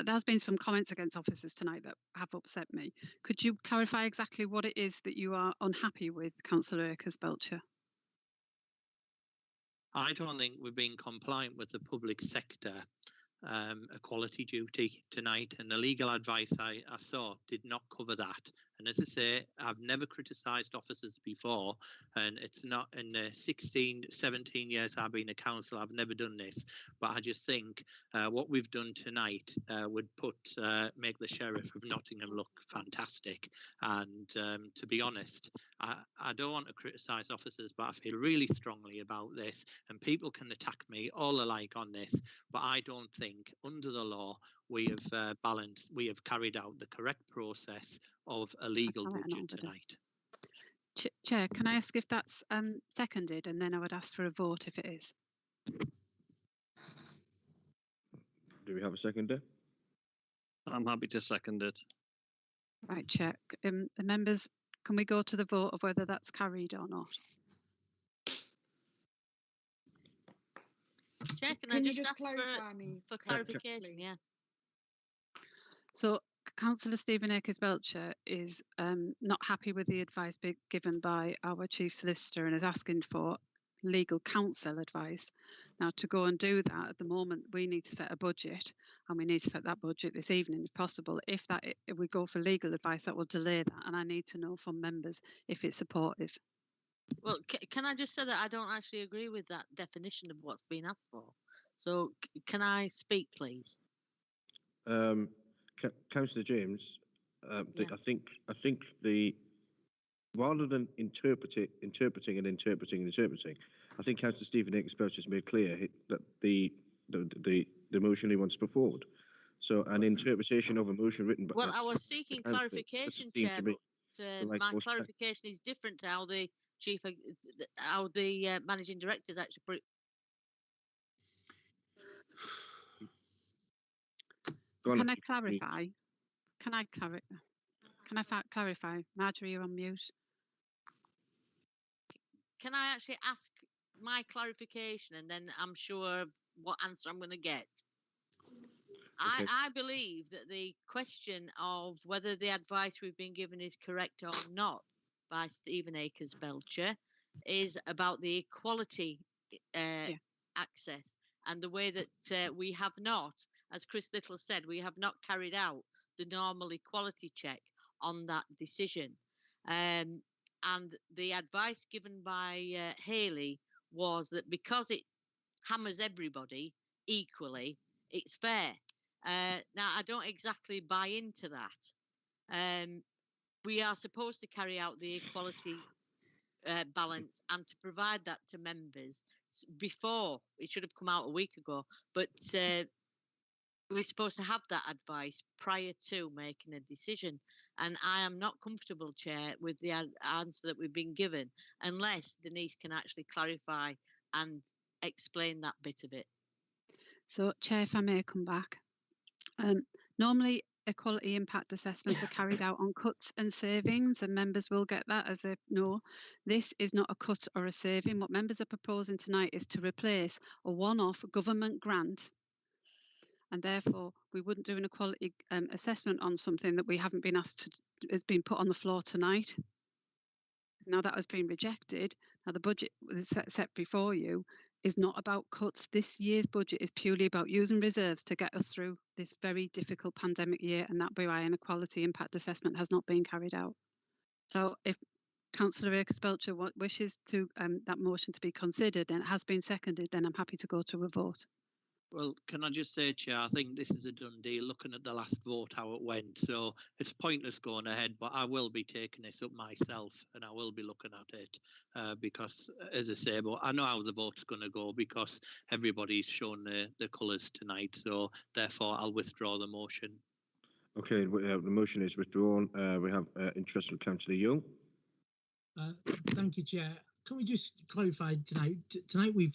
There's been some comments against officers tonight that have upset me. Could you clarify exactly what it is that you are unhappy with, Councillor Akers-Belcher? I don't think we're being compliant with the public sector equality duty tonight, and the legal advice I saw did not cover that. And as I say, I've never criticised officers before, and it's not in the 16, 17 years I've been a councillor, I've never done this. But I just think what we've done tonight would make the Sheriff of Nottingham look fantastic. And to be honest, I don't want to criticise officers, but I feel really strongly about this, and people can attack me all alike on this, but I don't think under the law we have carried out the correct process of a legal budget tonight. Chair, can I ask if that's seconded, and then I would ask for a vote if it is. Do we have a seconder? I'm happy to second it. Right, Chair. The members, can we go to the vote of whether that's carried or not? Chair, can I just ask for clarification? Yeah. So Councillor Stephen Akers-Belcher is not happy with the advice given by our Chief Solicitor and is asking for legal counsel advice. Now, to go and do that, at the moment, we need to set a budget, and we need to set that budget this evening if possible. If we go for legal advice, that will delay that, and I need to know from members if it's supportive. Well, can I just say that I don't actually agree with that definition of what's been asked for? So can I speak, please? Councillor James, I think rather than interpreting, I think Councillor Stephen Akers-Belcher has made clear that the motion he wants to put forward. So an interpretation of a motion written by. Well, I was seeking clarification, Chair, but my clarification is different to how the managing director has actually Go on, Can I mute. clarify? Can I clarify? Marjorie, you're on mute. Can I actually ask my clarification, and then I'm sure of what answer I'm going to get? Okay. I believe that the question of whether the advice we've been given is correct or not by Stephen Akers Belcher is about the equality access, and the way that we have not, as Chris Little said, we have not carried out the normal equality check on that decision. And the advice given by Haley was that because it hammers everybody equally, it's fair. Now, I don't exactly buy into that. We are supposed to carry out the equality balance and to provide that to members before. It should have come out a week ago, but we're supposed to have that advice prior to making a decision. And I am not comfortable, Chair, with the answer that we've been given, unless Denise can actually clarify and explain that bit of it. So, Chair, if I may come back. Normally, equality impact assessments are carried out on cuts and savings, and members will get that, as they know. This is not a cut or a saving. What members are proposing tonight is to replace a one-off government grant, and therefore we wouldn't do an equality assessment on something that we haven't been asked to, has been put on the floor tonight. Now that has been rejected. Now the budget was set before you is not about cuts. This year's budget is purely about using reserves to get us through this very difficult pandemic year, and that be why an equality impact assessment has not been carried out. So if Councillor Akers-Belcher wishes to that motion to be considered and it has been seconded, then I'm happy to go to a vote. Well, can I just say, Chair, I think this is a done deal, looking at the last vote, how it went. So it's pointless going ahead, but I will be taking this up myself and I will be looking at it because, as I say, but I know how the vote's going to go because everybody's shown the colours tonight. So therefore, I'll withdraw the motion. Okay, the motion is withdrawn. We have interest from Councillor Young. Thank you, Chair. Can we just clarify tonight? Tonight we've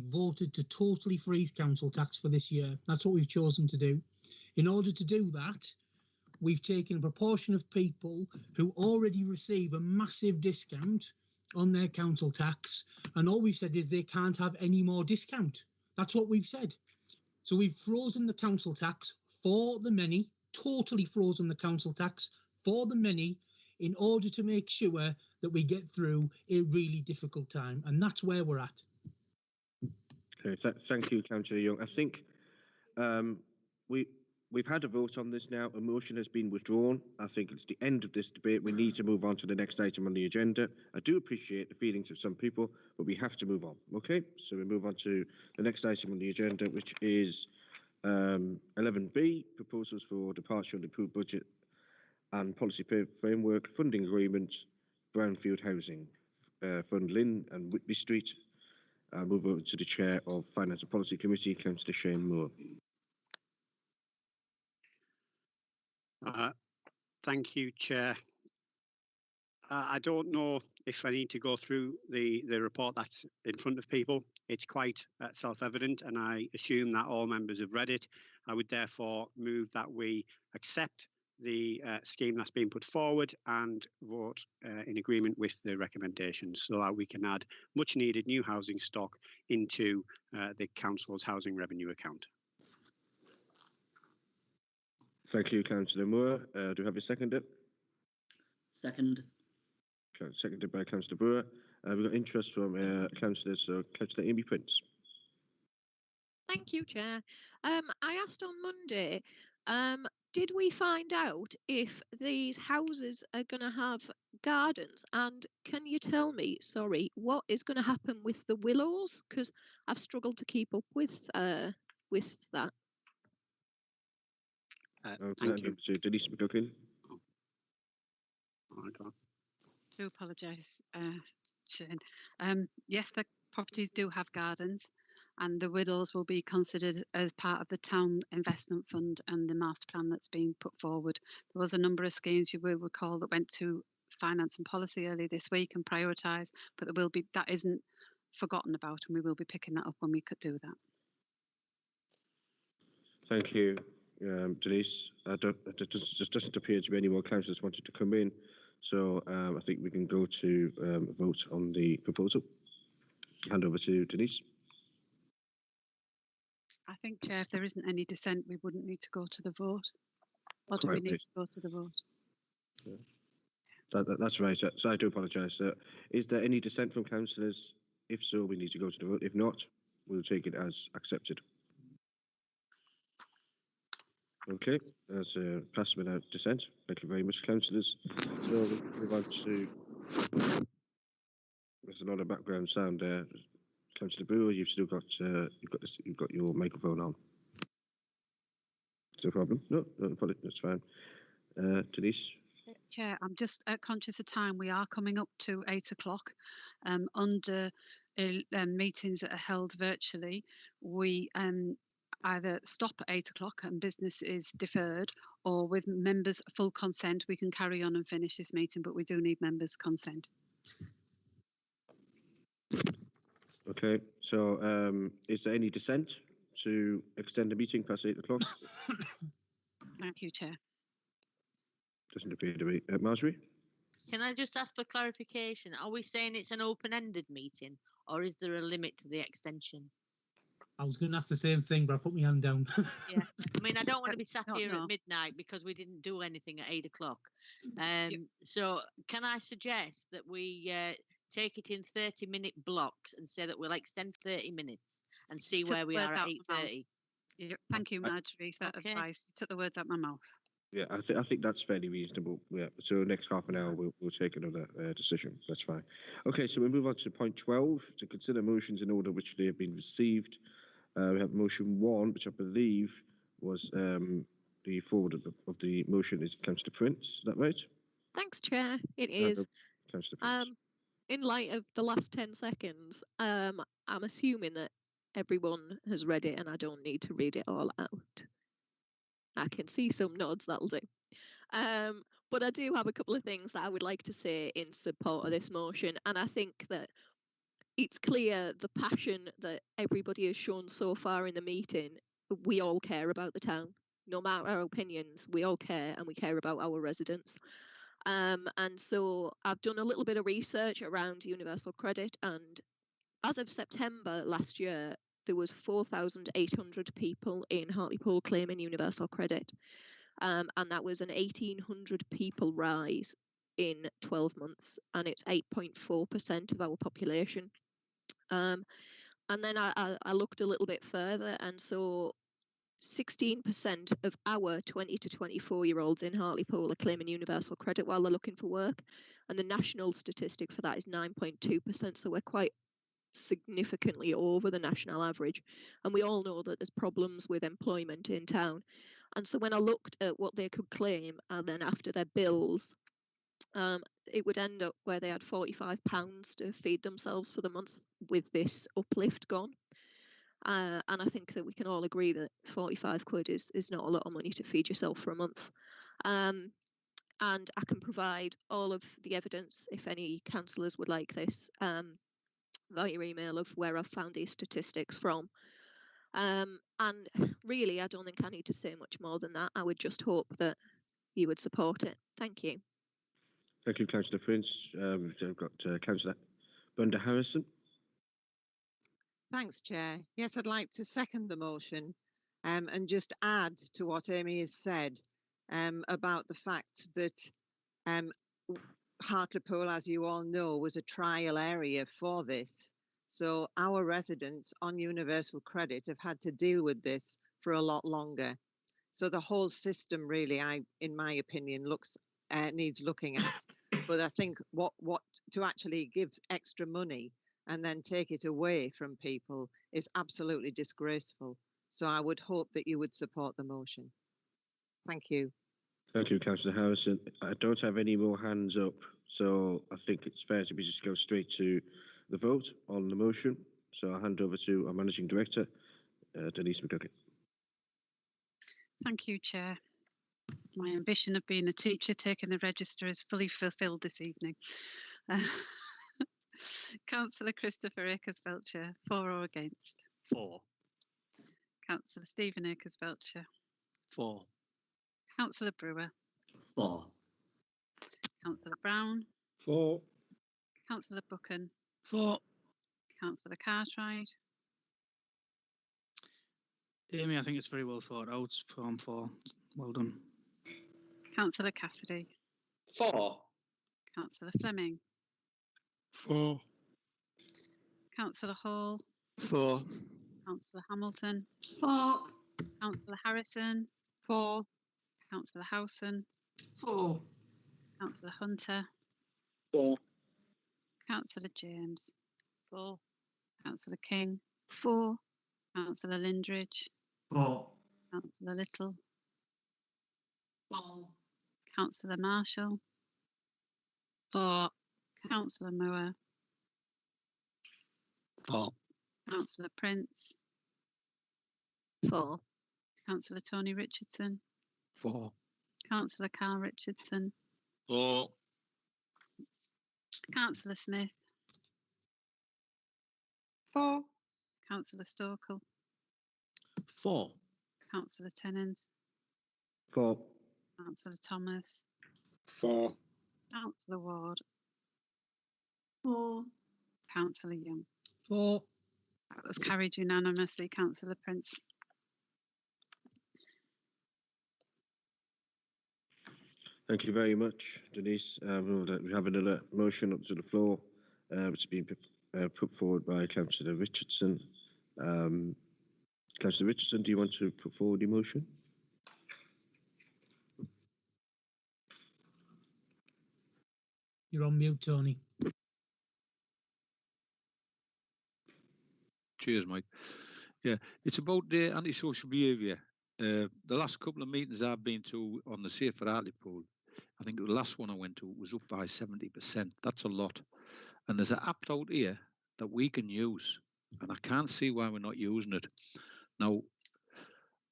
voted to totally freeze council tax for this year. That's what we've chosen to do. In order to do that, we've taken a proportion of people who already receive a massive discount on their council tax, and all we've said is they can't have any more discount. That's what we've said. So we've frozen the council tax for the many, totally frozen the council tax for the many, in order to make sure that we get through a really difficult time, and that's where we're at. Okay, thank you, Councillor Young. I think we've had a vote on this now. A motion has been withdrawn. I think it's the end of this debate. We need to move on to the next item on the agenda. I do appreciate the feelings of some people, but we have to move on. Okay, so we move on to the next item on the agenda, which is 11B, proposals for departure on the approved budget and policy framework, funding agreements, Brownfield Housing Fund, Lynn and Whitley Street. I'll move over to the Chair of Finance and Policy Committee, Councillor Shane Moore. Thank you, Chair. I don't know if I need to go through the report that's in front of people. It's quite self-evident, and I assume that all members have read it. I would therefore move that we accept the scheme that's been put forward and vote in agreement with the recommendations so that we can add much needed new housing stock into the Council's housing revenue account. Thank you, Councillor Moore. Do we have a seconder? Second. Seconded by Councillor Brewer. We've got interest from councillors, so Councillor Amy Prince. Thank you, Chair. I asked on Monday, did we find out if these houses are going to have gardens? And can you tell me, sorry, what is going to happen with the willows? Because I've struggled to keep up with that. Thank you. So Denise McLaughlin. I do apologise, Shane. Yes, the properties do have gardens, and the willows will be considered as part of the town investment fund and the master plan that's being put forward. There was a number of schemes, you will recall, that went to finance and policy early this week and prioritised, but there will be, that isn't forgotten about, and we will be picking that up when we could do that. Thank you, Denise. It doesn't appear to be any more councillors wanted to come in, so I think we can go to vote on the proposal. Hand over to Denise. I think, Chair, if there isn't any dissent, we wouldn't need to go to the vote. Or do we need to go to the vote? Yeah. That's right. So I do apologise. Is there any dissent from councillors? If so, we need to go to the vote. If not, we'll take it as accepted. Okay, that's passed without dissent. Thank you very much, councillors. So we'll move on to. There's a lot of background sound there. Councillor Brewer, you've still got you've got your microphone on. No problem. No, that's fine. Denise. Chair, I'm just conscious of time. We are coming up to 8 o'clock. Under meetings that are held virtually, we either stop at 8 o'clock and business is deferred, or with members' full consent, we can carry on and finish this meeting, but we do need members' consent. Okay, so is there any dissent to extend the meeting past 8 o'clock? Thank you, Chair. Doesn't appear to be. Marjorie? Can I just ask for clarification? Are we saying it's an open-ended meeting, or is there a limit to the extension? I was going to ask the same thing, but I put my hand down. Yeah, I mean, I don't want to be sat here at midnight because we didn't do anything at 8 o'clock. So can I suggest that we take it in 30-minute blocks and say that we'll extend 30 minutes and see where we are at 8:30? Thank you, Marjorie, for that advice. You took the words out of my mouth. Yeah, I think that's fairly reasonable. Yeah, so next half an hour we'll take another decision. That's fine. Okay, so we move on to point 12 to consider motions in order which they have been received. We have motion 1, which I believe was the forward of the motion is Councillor Prince. Is that right? Thanks, Chair. It is. In light of the last 10 seconds, I'm assuming that everyone has read it and I don't need to read it all out. I can see some nods, that'll do. But I do have a couple of things that I would like to say in support of this motion, and I think that it's clear the passion that everybody has shown so far in the meeting. We all care about the town. No matter our opinions, we all care, and we care about our residents. And so I've done a little bit of research around universal credit, and as of September last year, there was 4,800 people in Hartlepool claiming universal credit, and that was an 1,800 people rise in 12 months, and it's 8.4% of our population. And then I looked a little bit further, and so 16% of our 20 to 24-year-olds in Hartlepool are claiming universal credit while they're looking for work, and the national statistic for that is 9.2%, so we're quite significantly over the national average, and we all know that there's problems with employment in town. And so when I looked at what they could claim, and then after their bills, it would end up where they had £45 to feed themselves for the month with this uplift gone. And I think that we can all agree that 45 quid is not a lot of money to feed yourself for a month. And I can provide all of the evidence if any councillors would like this via email of where I've found these statistics from. And really, I don't think I need to say much more than that. I would just hope that you would support it. Thank you. Thank you, Councillor Prince. We've got Councillor Brenda Harrison. Thanks, Chair. Yes, I'd like to second the motion and just add to what Amy has said about the fact that Hartlepool, as you all know, was a trial area for this. So our residents on universal credit have had to deal with this for a lot longer. So the whole system really, in my opinion, needs looking at. But I think what to actually give extra money and then take it away from people is absolutely disgraceful. So I would hope that you would support the motion. Thank you. Thank you, Councillor Harrison. I don't have any more hands up, so I think it's fair to just go straight to the vote on the motion. So I'll hand over to our Managing Director, Denise McGuckin. Thank you, Chair. My ambition of being a teacher taking the register is fully fulfilled this evening. Councillor Christopher Akers-Belcher, for or against? For. Councillor Stephen Akers-Belcher, 4. Councillor Brewer, 4. Councillor Brown, 4. Councillor Buchan, 4. Councillor Cartwright, Amy, I think it's very well thought out. Form 4. Well done. Councillor Cassidy, 4. Councillor Fleming, 4. Councillor Hall, 4. Councillor Hamilton, 4. Councillor Harrison, 4. Councillor Howson, 4. Councillor Hunter, 4. Councillor James, 4. Councillor King, 4. Councillor Lindridge, 4. Councillor Little, 4. Councillor Marshall, 4. Councillor Moore, 4. Councillor Prince, 4. Councillor Tony Richardson, 4. Councillor Carl Richardson, 4. Councillor Smith, 4. Councillor Stokel, 4. Councillor Tennant, 4. Councillor Thomas, 4. Councillor Ward, 4. Councillor Young. 4. That was carried unanimously, Councillor Prince. Thank you very much, Denise. We have another motion up to the floor, which has been put forward by Councillor Richardson. Councillor Richardson, do you want to put forward your motion? You're on mute, Tony. Cheers, Mike. Yeah, it's about the antisocial behaviour. The last couple of meetings I've been to on the Safer Hartlepool, I think the last one I went to was up by 70%. That's a lot. And there's an app out here that we can use, and I can't see why we're not using it. Now,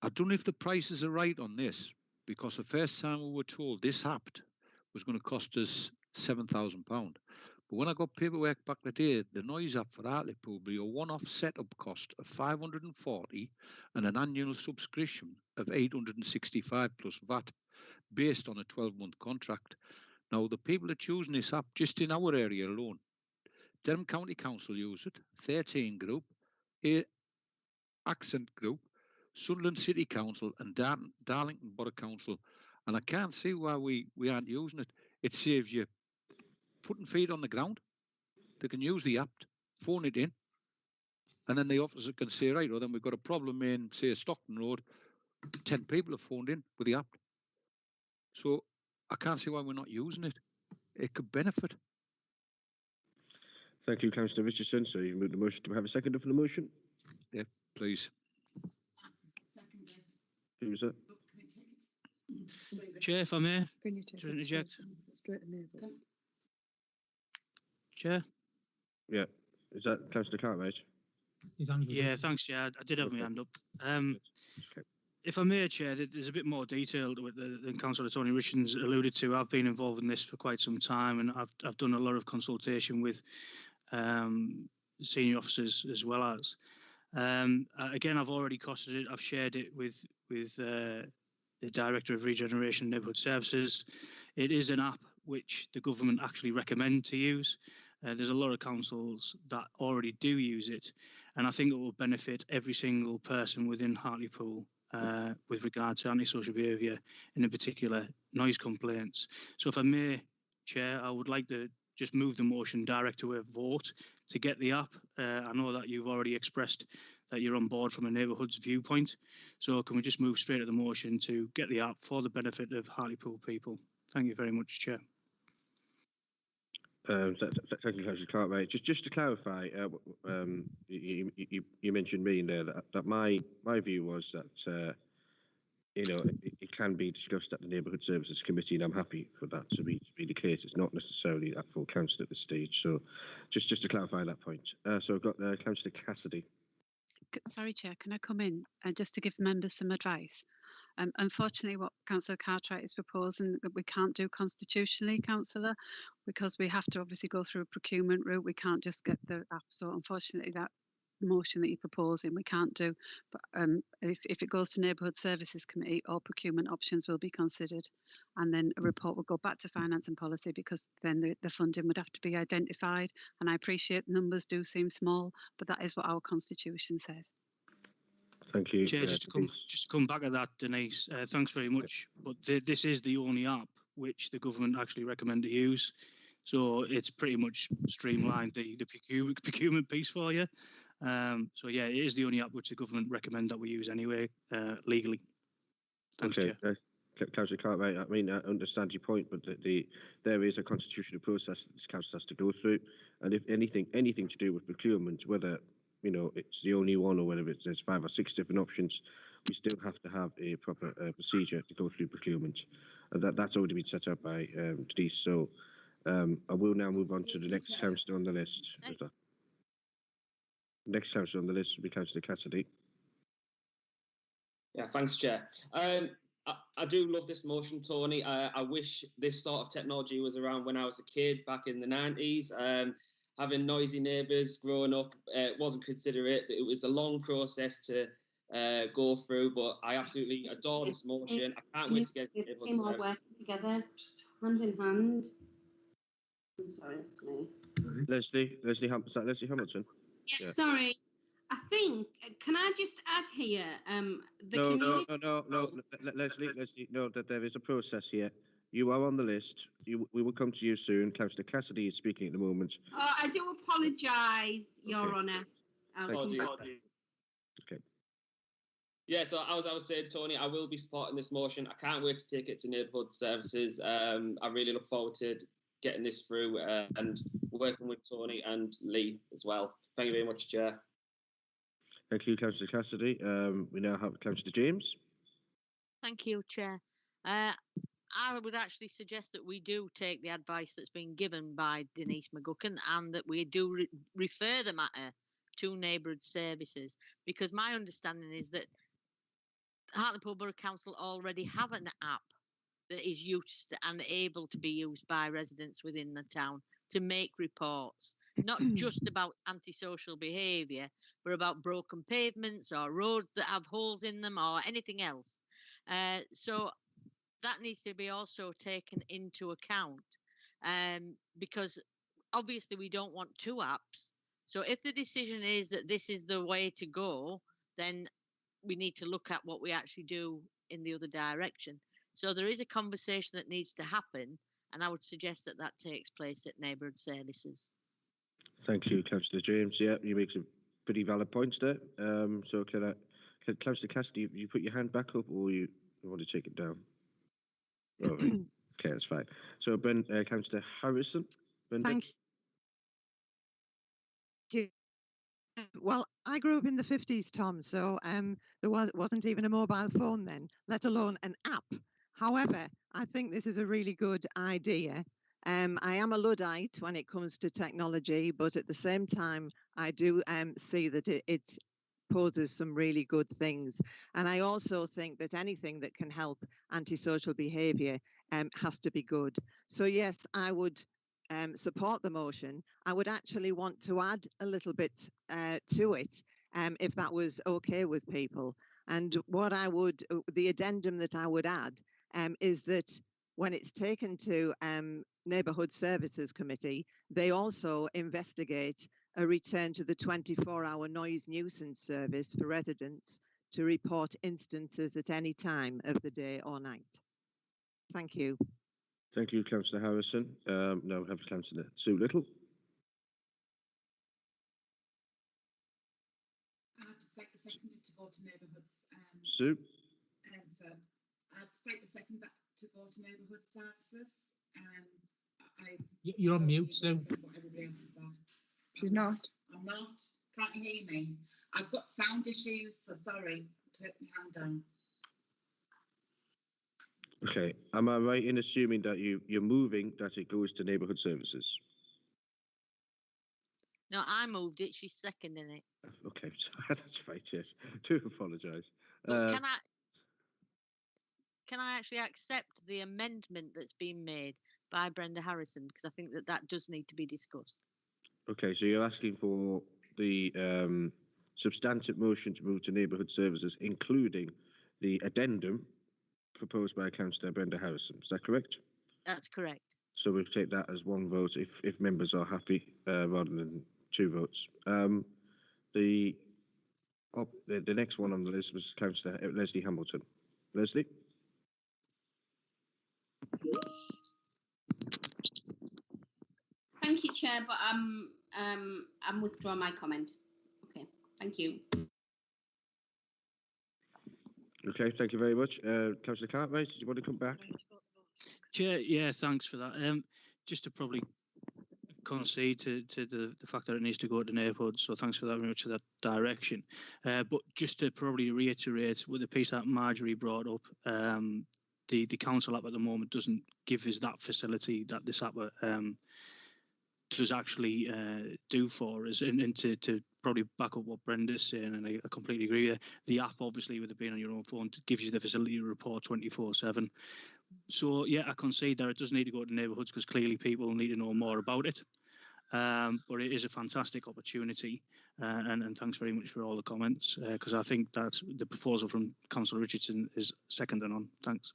I don't know if the prices are right on this, because the first time we were told this app was going to cost us £7,000. But when I got paperwork back that day, the noise app for Hartlepool will be a one-off setup cost of $540 and an annual subscription of $865 plus VAT, based on a 12-month contract. Now, the people that are choosing this app just in our area alone, Durham County Council use it, 13 Group, Accent Group, Sunderland City Council and Darlington Borough Council. And I can't see why we aren't using it. It saves you putting feet on the ground. They can use the app, phone it in, and then the officer can say, right, well, then we've got a problem in, say, Stockton Road. 10 people have phoned in with the app. So I can't see why we're not using it. It could benefit. Thank you, Councillor Richardson. So you move the motion. Do we have a seconder for the motion? Yeah, please. Who's that? Chair, if I may, Can you take to interject. straight in there? Chair. Yeah. Is that Councillor Cartwright? He's on. Yeah, thanks, Chair. I did have my hand up. If I may, Chair, there's a bit more detail than Councillor Tony Richards alluded to. I've been involved in this for quite some time, and I've done a lot of consultation with senior officers as well as. Again, I've already costed it. I've shared it with the Director of Regeneration Neighbourhood Services. It is an app which the government actually recommend to use. There's a lot of councils that already do use it, and I think it will benefit every single person within Hartlepool with regard to antisocial behaviour, and in particular noise complaints. So if I may, Chair, I would like to just move the motion direct to a vote to get the app. I know that you've already expressed that you're on board from a neighbourhoods viewpoint. So can we just move straight to the motion to get the app for the benefit of Hartlepool people? Thank you very much, Chair. Thank you, Councillor Cartwright. Just to clarify, you mentioned me in there that my view was that it can be discussed at the Neighbourhood Services Committee, and I'm happy for that to be the case. It's not necessarily at full council at this stage. So just to clarify that point. So I've got Councillor Cassidy. Sorry, Chair, can I come in just to give members some advice? Unfortunately, what Councillor Cartwright is proposing, we can't do constitutionally, Councillor, because we have to obviously go through a procurement route. We can't just get the app. So unfortunately, that motion that you're proposing, we can't do. But if it goes to Neighbourhood Services Committee, all procurement options will be considered, and then a report will go back to Finance and Policy, because then the funding would have to be identified. And I appreciate the numbers do seem small, but that is what our constitution says. Thank you. Chair, just to come back at that, Denise, thanks very much. But this is the only app which the government actually recommend to use. So it's pretty much streamlined the procurement piece for you. So yeah, it is the only app which the government recommend that we use anyway, legally. Thanks, Okay. Chair. Councillor Cartwright, I mean, I understand your point, but there is a constitutional process that this council has to go through, and if anything to do with procurement, whether it's the only one or whether there's 5 or 6 different options, we still have to have a proper procedure to go through procurement, and that's already been set up by Denise. So I will now move on to the next councillor on the list. Next councillor on the list will be Councillor Cassidy. Yeah, thanks, Chair. I do love this motion, Tony. I wish this sort of technology was around when I was a kid back in the 90s. Having noisy neighbours growing up wasn't considerate. It was a long process to go through, but I absolutely adore this motion. I can't wait to get it. Team all work together, hand in hand. I'm sorry, that's me. Leslie Hamilton. Yes, Yeah. sorry. I think, can I just add here, the No, community... Leslie, no, that there is a process here. You are on the list. We will come to you soon. Councillor Cassidy is speaking at the moment. Oh, I do apologise, Your Honour. Okay. Yeah, so I was saying, Tony, I will be supporting this motion. I can't wait to take it to Neighbourhood Services. I really look forward to getting this through and working with Tony and Lee as well. Thank you very much, Chair. Thank you, Councillor Cassidy. We now have Councillor James. Thank you, Chair. I would actually suggest that we do take the advice that's been given by Denise McGuckin and that we do refer the matter to Neighbourhood Services, because my understanding is that Hartlepool Borough Council already have an app that is used and able to be used by residents within the town to make reports, not just about antisocial behaviour, but about broken pavements or roads that have holes in them or anything else. So that needs to be also taken into account, because obviously we don't want 2 apps. So if the decision is that this is the way to go, then we need to look at what we actually do in the other direction. So there is a conversation that needs to happen, and I would suggest that that takes place at Neighbourhood Services. Thank you, Councillor James. Yeah, you make some pretty valid points there. So can Councillor Cassidy, you put your hand back up, or you want to take it down? All right. Okay, that's fine. So Councillor Harrison. Thank you. Well, I grew up in the 50s, Tom, so there wasn't even a mobile phone then, let alone an app. However, I think this is a really good idea. I am a Luddite when it comes to technology, but at the same time, I do see that it poses some really good things. And I also think that anything that can help antisocial behaviour has to be good. So yes, I would support the motion. I would actually want to add a little bit to it, if that was okay with people. And the addendum that I would add is that when it's taken to Neighbourhood Services Committee, they also investigate a return to the 24-hour noise nuisance service for residents to report instances at any time of the day or night. Thank you. Thank you, Councillor Harrison. Now we have Councillor Sue Little. I'd just like to second it to go to neighbourhoods. Sue? I'd just like to second that to go to Neighbourhood Services. You're on mute, Sue. What everybody else has said. She's not. I'm not. Can't you hear me? I've got sound issues, so sorry. Take my hand down. Okay. Am I right in assuming that you're moving that it goes to Neighbourhood Services? No, I moved it. She's seconding it. Okay, that's right. Yes, do apologise. Can I actually accept the amendment that's been made by Brenda Harrison, because I think that does need to be discussed. Okay, so you're asking for the substantive motion to move to neighbourhood services, including the addendum proposed by Councillor Brenda Harrison. Is that correct? That's correct. So we'll take that as one vote if members are happy, rather than two votes. The next one on the list was Councillor Leslie Hamilton. Leslie? Thank you, Chair, but I'm withdrawing my comment. Okay, thank you. Okay, thank you very much. Councillor Cartwright, did you want to come back? Chair, yeah, thanks for that. Just to probably concede to the fact that it needs to go to neighbourhoods, so thanks for that very much for that direction. But just to probably reiterate with the piece that Marjorie brought up, the council app at the moment doesn't give us that facility that this app does actually do for us, and to probably back up what Brenda's saying, and I completely agree with her, the app, obviously, with it being on your own phone, gives you the facility to report 24/7. So yeah, I concede that it does need to go to neighbourhoods because clearly people need to know more about it. But it is a fantastic opportunity, and thanks very much for all the comments, because I think that the proposal from Councillor Richardson is second and on. Thanks.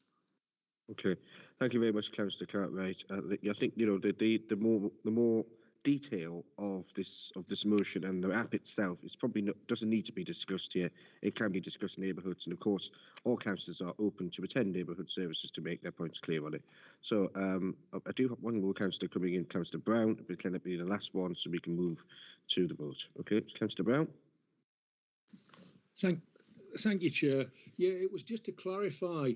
Okay, thank you very much, Councillor Cartwright. I think the more detail of this motion and the app itself is probably doesn't need to be discussed here. It can be discussed in neighbourhoods, and of course, all councillors are open to attend neighbourhood services to make their points clear on it. So I do have one more councillor coming in, Councillor Brown. But can it be the last one so we can move to the vote? Okay, Councillor Brown. Thank you, Chair. Yeah, it was just to clarify.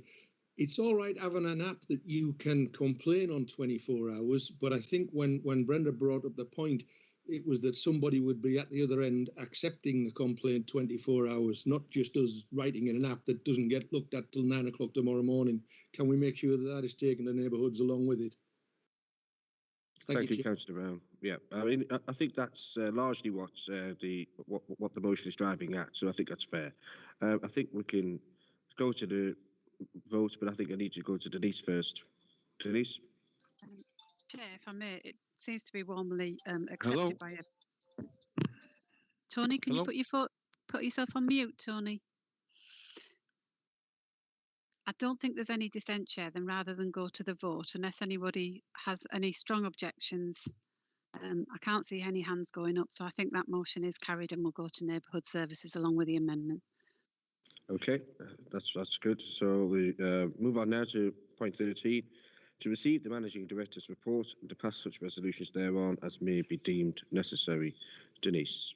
It's all right having an app that you can complain on 24 hours, but I think when Brenda brought up the point, it was that somebody would be at the other end accepting the complaint 24 hours, not just us writing in an app that doesn't get looked at till 9 o'clock tomorrow morning. Can we make sure that that is taken to neighbourhoods along with it? Thank you, Councillor Brown. Yeah, I mean, I think that's largely what the motion is driving at. So I think that's fair. I think we can go to the vote, but I think I need to go to Denise first. Denise? Chair, if I may, it seems to be warmly accepted Hello? by Tony, can Hello? you put yourself on mute, Tony? I don't think there's any dissent, Chair, then rather than go to the vote, unless anybody has any strong objections, I can't see any hands going up, so I think that motion is carried and will go to neighbourhood services along with the amendment. Okay, that's good. So we move on now to point 13, to receive the Managing Director's report and to pass such resolutions thereon as may be deemed necessary. Denise.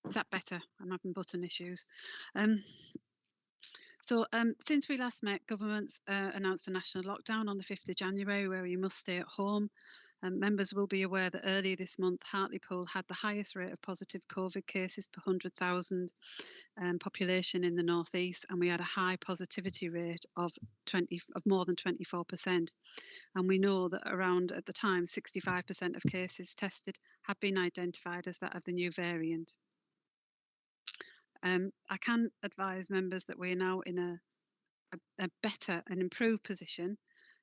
Is that better? I'm having button issues. Since we last met, government's announced a national lockdown on the 5th of January where you must stay at home. Members will be aware that earlier this month, Hartlepool had the highest rate of positive COVID cases per 100,000 population in the northeast, and we had a high positivity rate of more than 24%. And we know that around, at the time, 65% of cases tested had been identified as that of the new variant. I can advise members that we are now in a better and improved position.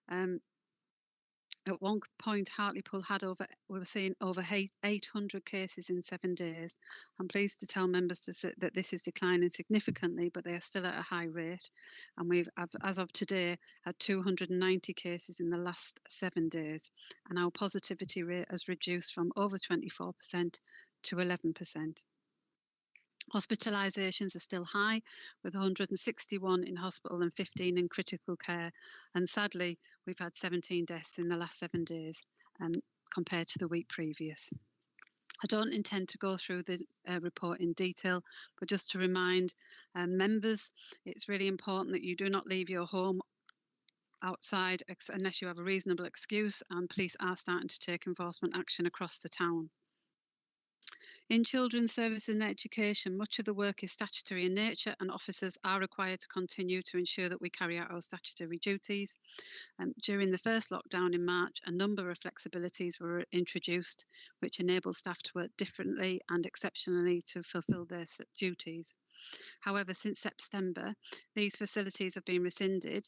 At one point, Hartlepool had we were seeing over 800 cases in 7 days. I'm pleased to tell members that this is declining significantly, but they are still at a high rate. And we've, as of today, had 290 cases in the last 7 days. And our positivity rate has reduced from over 24% to 11%. Hospitalisations are still high, with 161 in hospital and 15 in critical care. And sadly, we've had 17 deaths in the last 7 days compared to the week previous. I don't intend to go through the report in detail, but just to remind members, it's really important that you do not leave your home outside unless you have a reasonable excuse, and police are starting to take enforcement action across the town. In children's services and education, much of the work is statutory in nature and officers are required to continue to ensure that we carry out our statutory duties. During the first lockdown in March, a number of flexibilities were introduced which enabled staff to work differently and exceptionally to fulfil their duties. However, since September, these flexibilities have been rescinded,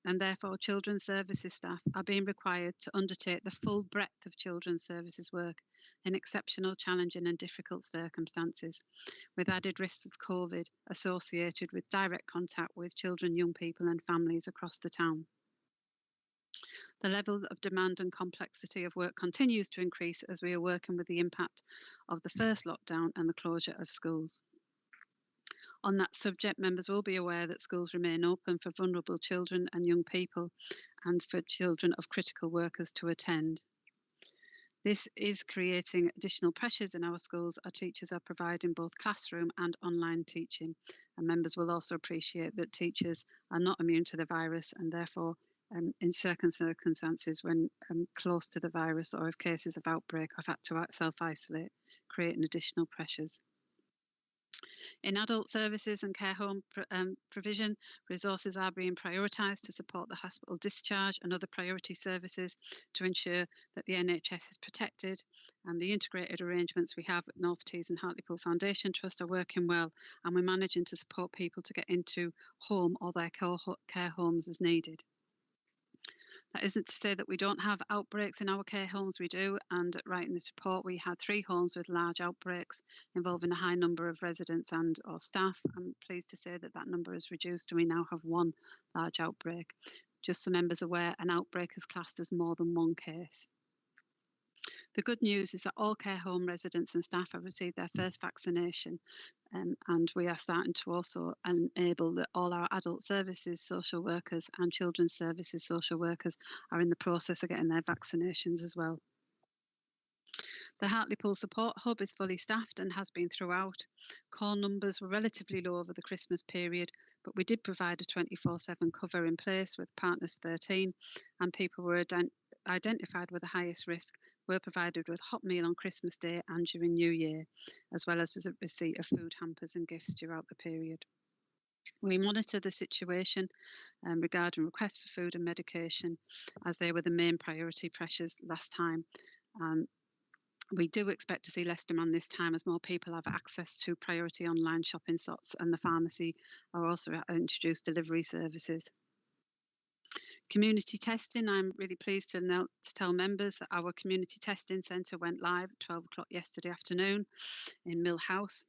and therefore children's services staff are being required to undertake the full breadth of children's services work in exceptional, challenging and difficult circumstances, with added risks of COVID associated with direct contact with children, young people and families across the town. The level of demand and complexity of work continues to increase as we are working with the impact of the first lockdown and the closure of schools. On that subject, members will be aware that schools remain open for vulnerable children and young people and for children of critical workers to attend. This is creating additional pressures in our schools. Our teachers are providing both classroom and online teaching, and members will also appreciate that teachers are not immune to the virus and therefore in certain circumstances when close to the virus or if cases of outbreak have had to self-isolate, creating additional pressures. In adult services and care home provision, resources are being prioritised to support the hospital discharge and other priority services to ensure that the NHS is protected, and the integrated arrangements we have at North Tees and Hartlepool Foundation Trust are working well, and we're managing to support people to get into home or their care homes as needed. That isn't to say that we don't have outbreaks in our care homes, we do, and at writing this report we had 3 homes with large outbreaks involving a high number of residents and or staff. I'm pleased to say that that number is reduced and we now have 1 large outbreak. Just so members are aware, an outbreak is classed as more than 1 case. The good news is that all care home residents and staff have received their first vaccination, and we are starting to also enable that all our adult services social workers and children's services social workers are in the process of getting their vaccinations as well. The Hartlepool Support Hub is fully staffed and has been throughout. Call numbers were relatively low over the Christmas period, but we did provide a 24/7 cover in place with Partners 13, and people were identified with the highest risk were provided with a hot meal on Christmas Day and during New Year, as well as a receipt of food hampers and gifts throughout the period. We monitor the situation regarding requests for food and medication, as they were the main priority pressures last time. We do expect to see less demand this time as more people have access to priority online shopping slots, and the pharmacy are also introduced delivery services. Community testing, I'm really pleased to tell members that our community testing centre went live at 12 o'clock yesterday afternoon in Mill House.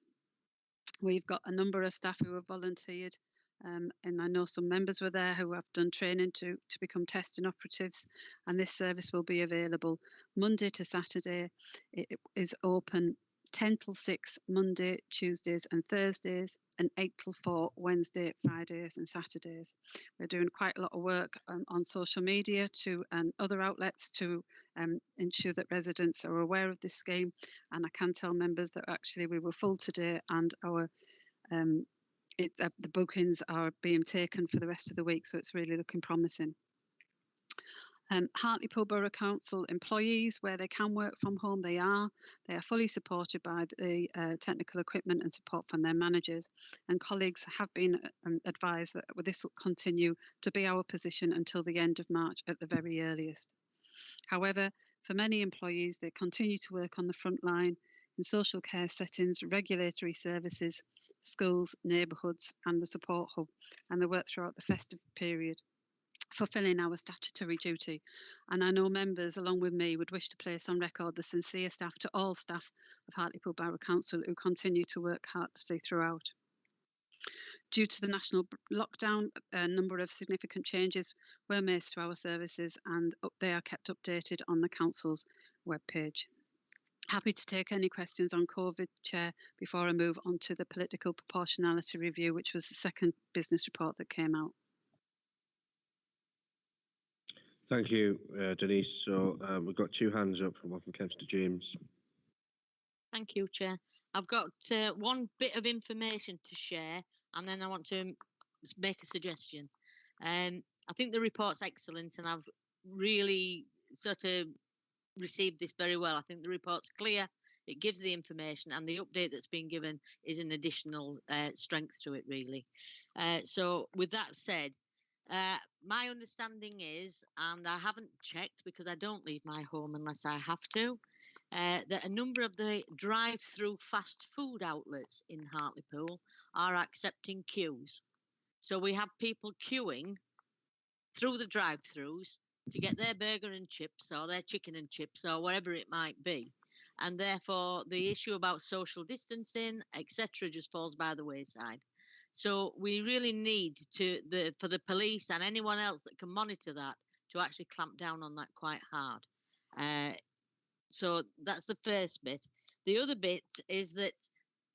We've got a number of staff who have volunteered, and I know some members were there who have done training to become testing operatives, and this service will be available Monday to Saturday. It is open 10 till 6 Monday, Tuesdays and Thursdays, and 8 till 4 Wednesday, Fridays and Saturdays. We're doing quite a lot of work on social media and other outlets to ensure that residents are aware of this scheme, and I can tell members that actually we were full today, and our the bookings are being taken for the rest of the week, so it's really looking promising. Hartlepool Borough Council employees, where they can work from home, they are fully supported by the technical equipment and support from their managers, and colleagues have been advised that this will continue to be our position until the end of March at the very earliest. However, for many employees, they continue to work on the front line in social care settings, regulatory services, schools, neighbourhoods and the support hub, and they work throughout the festive period, fulfilling our statutory duty. And I know members, along with me, would wish to place on record the sincere staff to all staff of Hartlepool Borough Council who continue to work tirelessly throughout. Due to the national lockdown, a number of significant changes were made to our services, and they are kept updated on the Council's webpage. Happy to take any questions on COVID, Chair, before I move on to the political proportionality review, which was the second business report that came out. Thank you, Denise. So we've got 2 hands up, one from Councillor James. Thank you, Chair. I've got one bit of information to share, and then I want to make a suggestion. I think the report's excellent, and I've really sort of received this very well. I think the report's clear, it gives the information, and the update that's been given is an additional strength to it, really. So with that said, my understanding is, and I haven't checked because I don't leave my home unless I have to, that a number of the drive-through fast food outlets in Hartlepool are accepting queues. So we have people queuing through the drive-throughs to get their burger and chips or their chicken and chips or whatever it might be. And therefore, the issue about social distancing, etc., just falls by the wayside. So we really need for the police and anyone else that can monitor that to actually clamp down on that quite hard. So that's the first bit. The other bit is that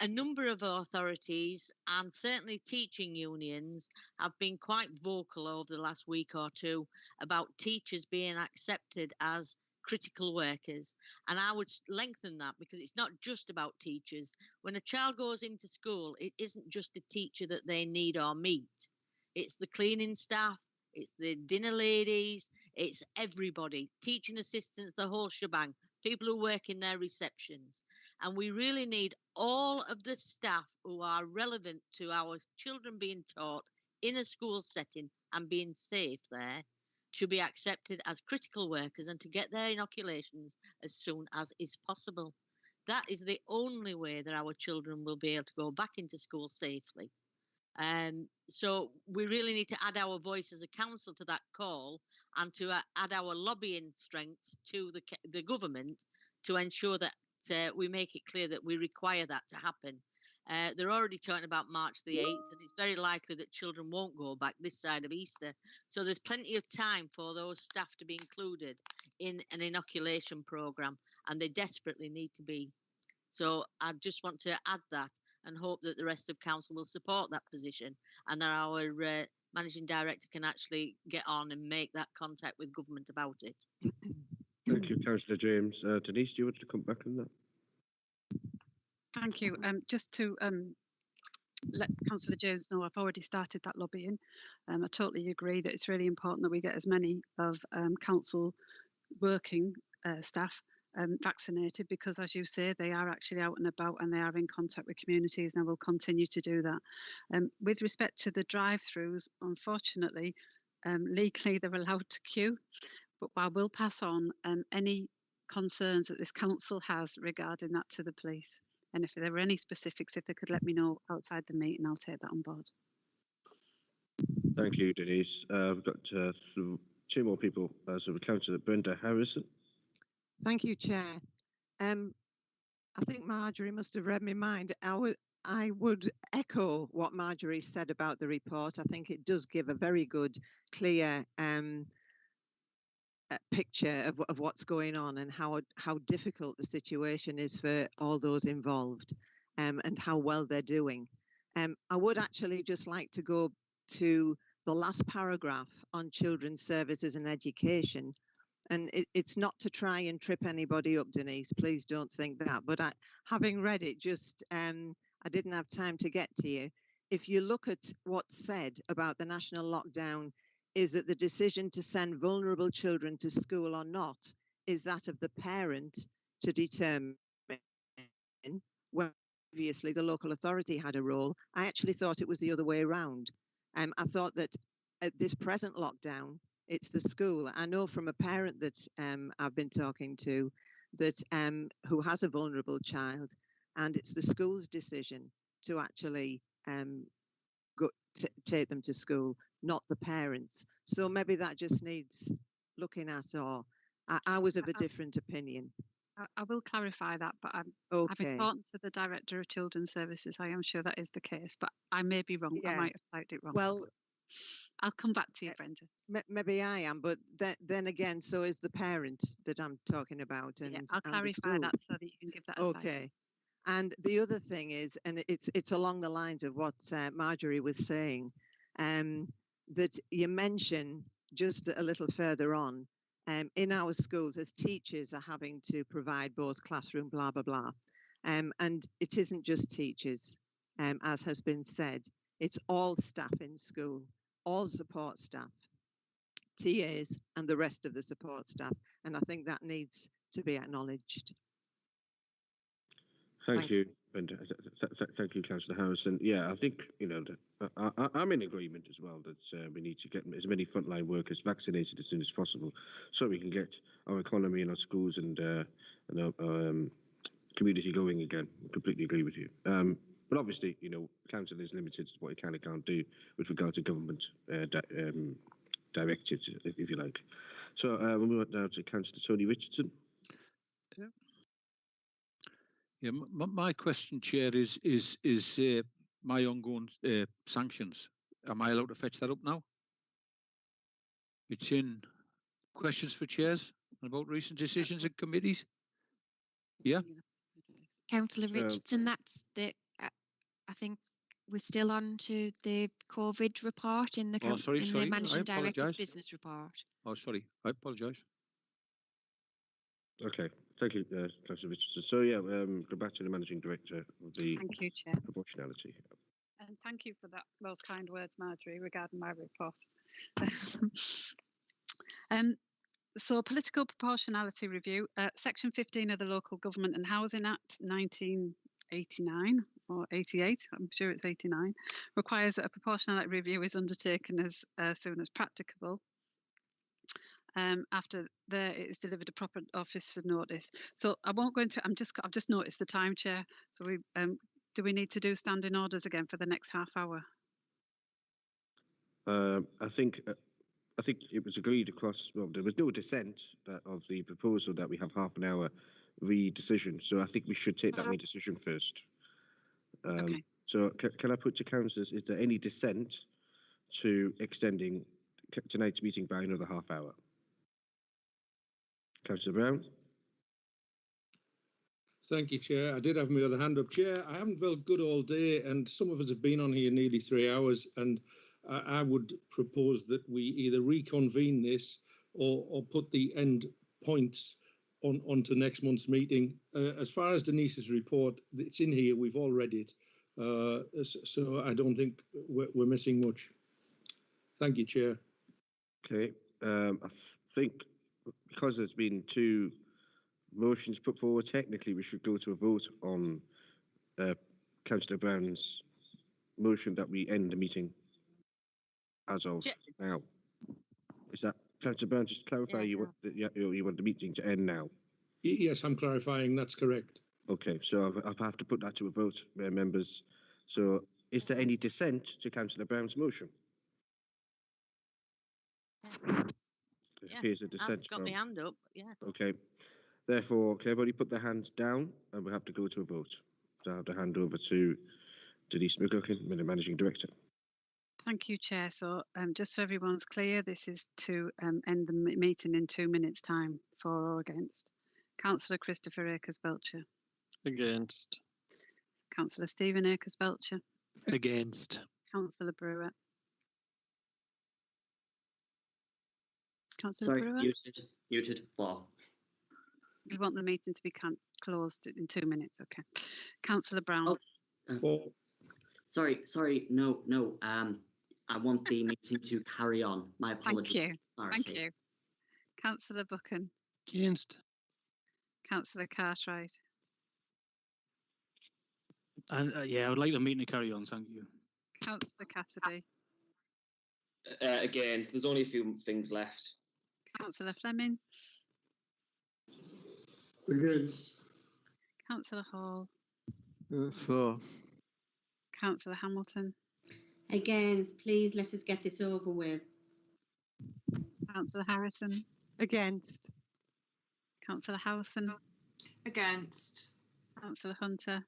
a number of authorities and certainly teaching unions have been quite vocal over the last week or two about teachers being accepted as critical workers. And I would lengthen that because it's not just about teachers. When a child goes into school, it isn't just a teacher that they need or meet. It's the cleaning staff, it's the dinner ladies, it's everybody, teaching assistants, the whole shebang, people who work in their receptions. And we really need all of the staff who are relevant to our children being taught in a school setting and being safe there to be accepted as critical workers and to get their inoculations as soon as is possible. That is the only way that our children will be able to go back into school safely. So we really need to add our voice as a council to that call and to add our lobbying strengths to the government to ensure that we make it clear that we require that to happen. They're already talking about March the 8th, and it's very likely that children won't go back this side of Easter. So there's plenty of time for those staff to be included in an inoculation programme, and they desperately need to be. So I just want to add that and hope that the rest of council will support that position and that our managing director can actually get on and make that contact with government about it. Thank you, Councillor James. Denise, do you want to come back on that? Thank you. Just to let Councillor James know, I've already started that lobbying. I totally agree that it's really important that we get as many of council working staff vaccinated, because as you say, they are actually out and about and they are in contact with communities, and will continue to do that. With respect to the drive-throughs, unfortunately, legally they're allowed to queue, but I will pass on any concerns that this council has regarding that to the police. And if there are any specifics, if they could let me know outside the meeting, I'll take that on board. Thank you, Denise. We've got two more people. So Councillor Brenda Harrison. Thank you, Chair. I think Marjorie must have read my mind. I would echo what Marjorie said about the report. I think it does give a very good, clear picture of what's going on and how difficult the situation is for all those involved, and how well they're doing. I would actually just like to go to the last paragraph on children's services and education. And it's not to try and trip anybody up, Denise, please don't think that. But having read it, I didn't have time to get to you. If you look at what's said about the national lockdown, is that the decision to send vulnerable children to school or not is that of the parent to determine, where obviously the local authority had a role. I actually thought it was the other way around. I thought that at this present lockdown, it's the school. I know from a parent that I've been talking to that who has a vulnerable child, and it's the school's decision to actually take them to school, not the parents. So maybe that just needs looking at, or I was of a different opinion. I will clarify that, but having talked to the Director of Children's Services, I am sure that is the case, but I may be wrong. Yeah. I might have typed it wrong. Well, I'll come back to you, Brenda. Maybe I am, but then again, so is the parent that I'm talking about. And, yeah, I'll clarify that so that you can give that advice. Okay. And the other thing is, and it's along the lines of what Marjorie was saying, that you mention just a little further on, in our schools as teachers are having to provide both classroom, blah, blah, blah. And it isn't just teachers, as has been said. It's all staff in school, all support staff, TAs and the rest of the support staff. And I think that needs to be acknowledged. Thank you, and thank you, Councillor Harrison. Yeah, I think I'm in agreement as well that we need to get as many frontline workers vaccinated as soon as possible, so we can get our economy and our schools and our community going again. I completely agree with you. But obviously, council is limited to what it can and can't do with regard to government directives, if you like. So we'll move on now to Councillor Tony Richardson. Yeah, my question, Chair, is my ongoing sanctions. Am I allowed to fetch that up now? It's in questions for chairs about recent decisions in committees. Yeah. Councillor Richardson, that's the. I think we're still on to the COVID report in the the Managing Director's business report. Oh, sorry, I apologise. Okay, thank you, Councillor Richardson. So yeah, go back to the Managing Director of the Thank you, Chair. proportionality. And thank you for those kind words, Marjorie, regarding my report. So political proportionality review, section 15 of the Local Government and Housing Act 1989 or 88, I'm sure it's 89, requires that a proportionality review is undertaken as soon as practicable. After it is delivered a proper officer notice. So I won't go into. I've just noticed the time, Chair. So do we need to do standing orders again for the next half hour? I think it was agreed across. Well, there was no dissent of the proposal that we have half an hour re-decision. So I think we should take that re-decision first. Okay. So can I put to councillors? Is there any dissent to extending tonight's meeting by another half hour? Councillor Brown. Thank you, Chair. I did have my other hand up. Chair, I haven't felt good all day, and some of us have been on here nearly 3 hours, and I would propose that we either reconvene this or put the end points onto next month's meeting. As far as Denise's report, it's in here, we've all read it, so I don't think we're missing much. Thank you, Chair. Okay, I think because there's been two motions put forward, technically we should go to a vote on Councillor Brown's motion that we end the meeting as of now. Is that, Councillor Brown, just clarify, you want the meeting to end now? Yes, I'm clarifying, that's correct. Okay, so I have to put that to a vote, members. So is there any dissent to Councillor Brown's motion? It appears a dissent. I've got my hand up, yeah. Okay, therefore, can everybody put their hands down and we have to go to a vote. So I have to hand over to Denise McGuckin, the Managing Director. Thank you, Chair. So just so everyone's clear, this is to end the meeting in 2 minutes' time. For or against? Councillor Christopher Akers-Belcher. Against. Councillor Stephen Akers-Belcher. Against. Councillor Brewer. Councillor Sorry, Brewer. muted. Wow. We want the meeting to be closed in 2 minutes. Okay. Councillor Brown. Sorry. No. I want the meeting to carry on. My apologies. Thank you. Thank you. Councillor Buchan. Against. Councillor Cartwright. And yeah, I would like the meeting to carry on. Thank you. Councillor Cassidy. Against. There's only a few things left. Councillor Fleming. Against. Councillor Hall. For. Councillor Hamilton. Against. Please let us get this over with. Councillor Harrison. Against. Councillor Howson. Against. Councillor Hunter.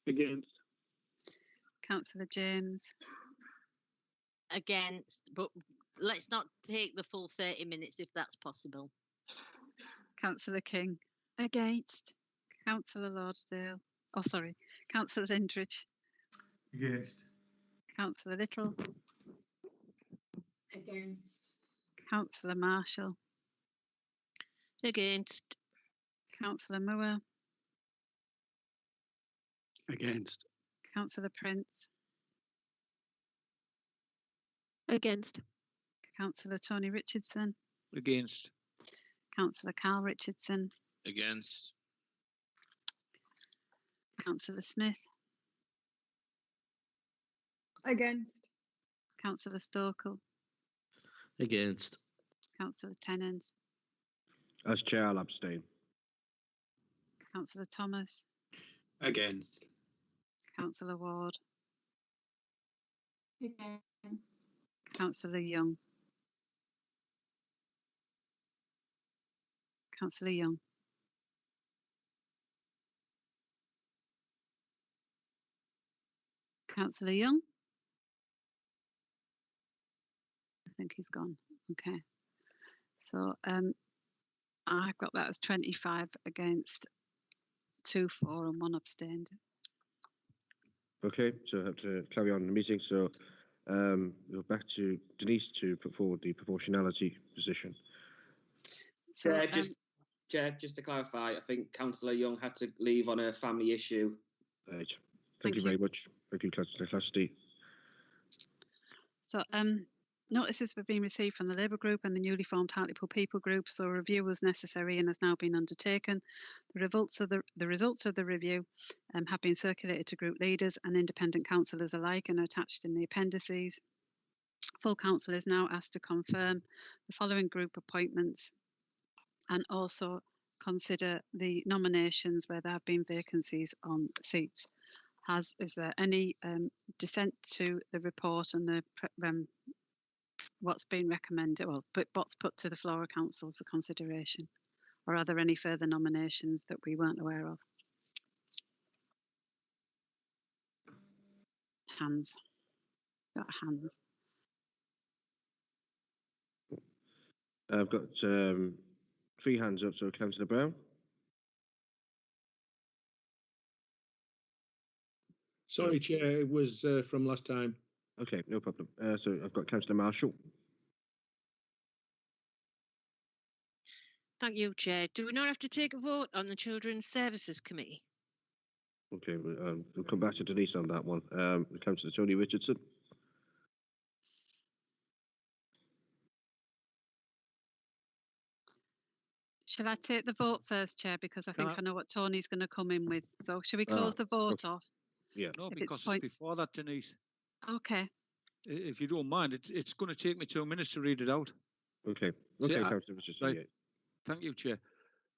Against. Councillor James. Against, but let's not take the full 30 minutes if that's possible. Councillor King. Against. Councillor Lauderdale. Oh, sorry. Councillor Lindridge. Against. Councillor Little. Against. Councillor Marshall. Against. Councillor Moore. Against. Councillor Prince. Against. Councillor Tony Richardson. Against. Councillor Carl Richardson. Against. Councillor Smith, Against. Councillor Stokel, Against. Councillor Tennant, As chair, I'll abstain. Councillor Thomas, Against. Councillor Ward, Against. Councillor Young, Councillor Young, Councillor Young. I think he's gone. Okay. So I've got that as 25 against, 2 for and 1 abstained. Okay, so I have to carry on the meeting. So we're back to Denise to put forward the proportionality position. So, Chair, just to clarify, I think Councillor Young had to leave on a family issue. Right. Thank you very much. Thank you, Councillor Cassidy. So notices have been received from the Labour Group and the newly formed Hartlepool People Group, so a review was necessary and has now been undertaken. The results of the review have been circulated to group leaders and independent councillors alike and are attached in the appendices. Full council is now asked to confirm the following group appointments and also consider the nominations where there have been vacancies on seats. Is there any dissent to the report and the what's been recommended, well, but what's put to the floor of council for consideration? Or are there any further nominations that we weren't aware of? Hands. Got hands. I've got 3 hands up, so Councillor Brown. Sorry, Chair, it was from last time. Okay, no problem. So I've got Councillor Marshall. Thank you, Chair. Do we not have to take a vote on the Children's Services Committee? Okay, we'll come back to Denise on that one. Councillor Tony Richardson. Shall I take the vote first, Chair? Because I think I know what Tony's going to come in with. So shall we close the vote off? Yeah. No, because it's before that, Denise. Okay. If you don't mind, it's going to take me 2 minutes to read it out. Okay. Okay, Councillor Richardson. Right. Yeah. Thank you, Chair.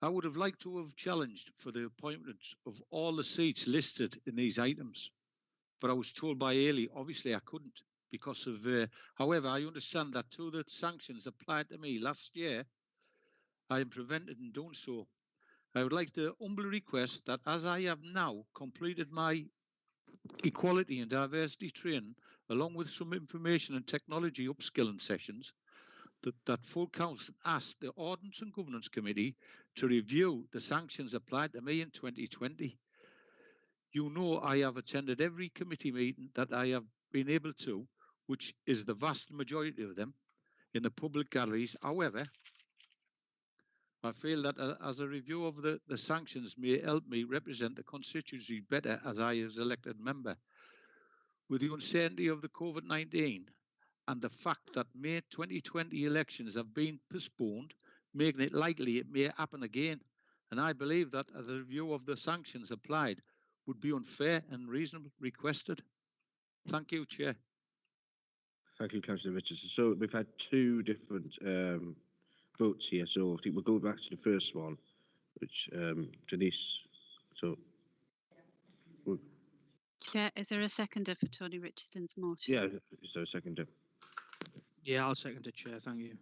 I would have liked to have challenged for the appointment of all the seats listed in these items, but I was told by Ailey, obviously I couldn't because of, however, I understand that 2 of the sanctions applied to me last year, I am prevented in doing so. I would like to humbly request that as I have now completed my equality and diversity training, along with some information and technology upskilling sessions, that full council asked the Ordnance and Governance Committee to review the sanctions applied to me in 2020. You know I have attended every committee meeting that I have been able to, which is the vast majority of them, in the public galleries. However, I feel that as a review of the sanctions may help me represent the constituency better as I as elected member. With the uncertainty of the COVID-19 and the fact that May 2020 elections have been postponed, making it likely it may happen again. And I believe that a review of the sanctions applied would be unfair and reasonably requested. Thank you, Chair. Thank you, Councillor Richardson. So we've had 2 different votes here. So I think we'll go back to the first one, which Denise. So. Chair, is there a seconder for Tony Richardson's motion? Yeah, is there a seconder? Yeah, I'll second it, Chair. Thank you.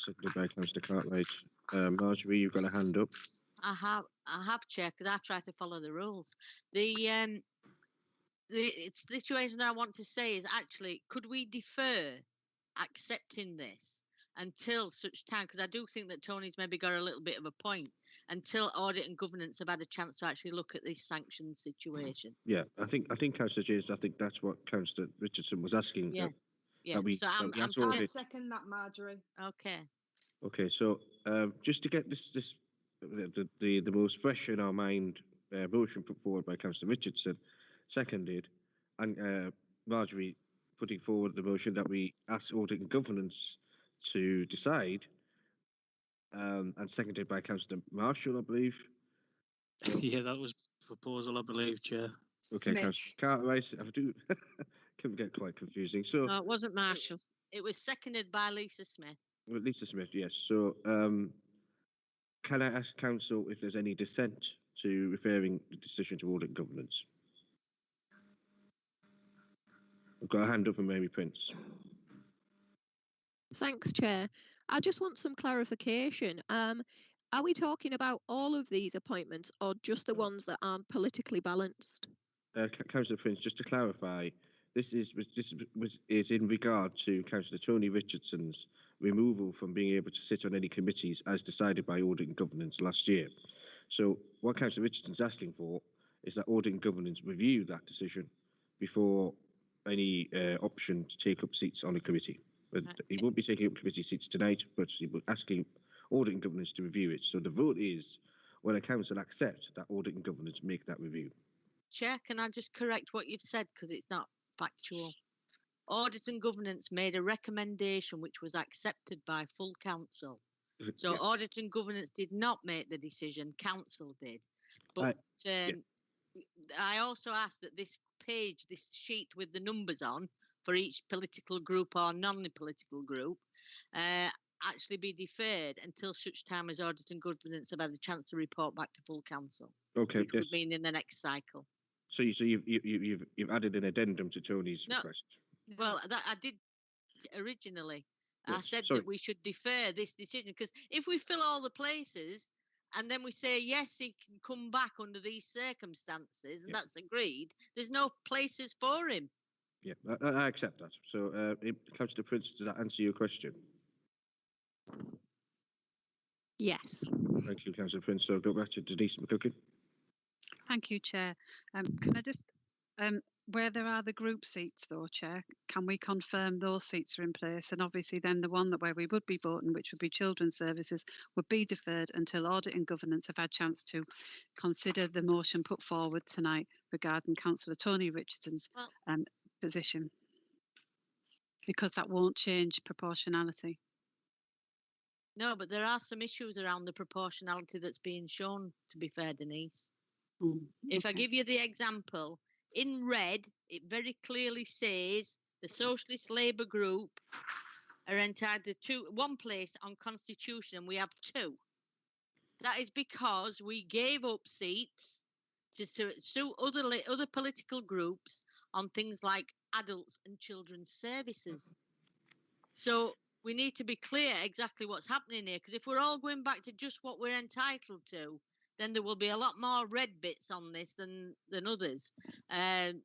Seconded by Councillor Cartwright. Marjorie, you've got a hand up. I have, Chair, because I try to follow the rules. The situation that I want to say is actually, could we defer accepting this until such time? Because I do think that Tony's maybe got a little bit of a point. Until Audit and Governance have had a chance to actually look at this sanction situation. Yeah, I think Councillor James. I think that's what Councillor Richardson was asking. Yeah. Yeah. So I second that, Marjorie. Okay. Okay, so just to get the most fresh in our mind motion put forward by Councillor Richardson, seconded, and Marjorie putting forward the motion that we ask Audit and Governance to decide, and seconded by Councillor Marshall, I believe. Yeah, that was proposal, I believe, Chair. Okay, Smith. Councillor Cartwright, I do can get quite confusing. So, No, it wasn't Marshall. It was seconded by Lisa Smith. well, Lisa Smith, yes. So, can I ask Council if there's any dissent to referring the decision to audit and governance? I've got a hand up from Mary Prince. Thanks, Chair. I just want some clarification. Are we talking about all of these appointments or just the ones that aren't politically balanced? Councillor Prince, just to clarify, this is in regard to Councillor Tony Richardson's removal from being able to sit on any committees as decided by Audit and Governance last year. So what Councillor Richardson's asking for is that Audit and Governance review that decision before any option to take up seats on a committee. But he won't be taking up committee seats tonight, but he will asking Audit and Governance to review it. So the vote is when a council accept that Audit and Governance make that review. Chair, can I just correct what you've said because it's not factual? Audit and Governance made a recommendation which was accepted by full council. So Yeah. Audit and Governance did not make the decision, council did. But Yes. I also asked that this page, this sheet with the numbers on for each political group or non-political group, actually be deferred until such time as Audit and Governance have had the chance to report back to full council. Okay. Which Yes. would mean in the next cycle. So you've added an addendum to Tony's No. request. Well, that I did originally. I Yes, said sorry. that we should defer this decision because if we fill all the places and then we say yes, he can come back under these circumstances, and that's agreed, there's no places for him. Yeah, I accept that. So, Councillor Prince, does that answer your question? Yes. Thank you, Councillor Prince. So, go back to Denise McCucken. Thank you, Chair. Can I just, where there are the group seats though, Chair, can we confirm those seats are in place? And obviously then the one where we would be voting, which would be Children's Services, would be deferred until Audit and Governance have had chance to consider the motion put forward tonight regarding Councillor Tony Richardson's position. Because that won't change proportionality. No, but there are some issues around the proportionality that's being shown, to be fair, Denise. If I give you the example, in red, it very clearly says the Socialist Labour Group are entitled to one place on Constitution, and we have two. That is because we gave up seats to suit other political groups on things like adults and children's services. So we need to be clear exactly what's happening here, because if we're all going back to just what we're entitled to, then there will be a lot more red bits on this than others.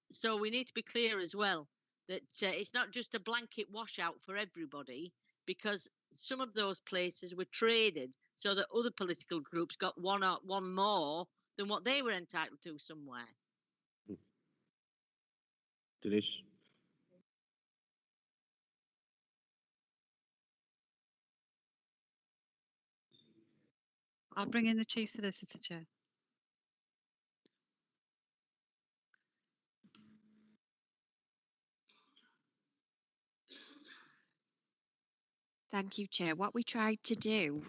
So we need to be clear as well that it's not just a blanket washout for everybody, because some of those places were traded so that other political groups got one more than what they were entitled to somewhere. Denise. I'll bring in the Chief Solicitor, Chair. Thank you, Chair. What we tried to do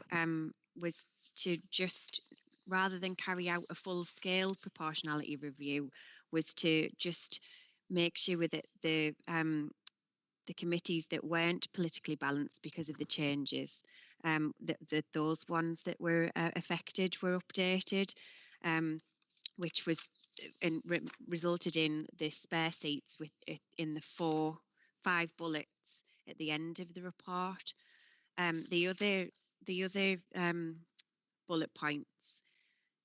was to just, rather than carry out a full-scale proportionality review, was to just make sure that the committees that weren't politically balanced because of the changes, that those ones that were affected were updated, which was resulted in the spare seats in the 5 bullets at the end of the report. The other bullet points,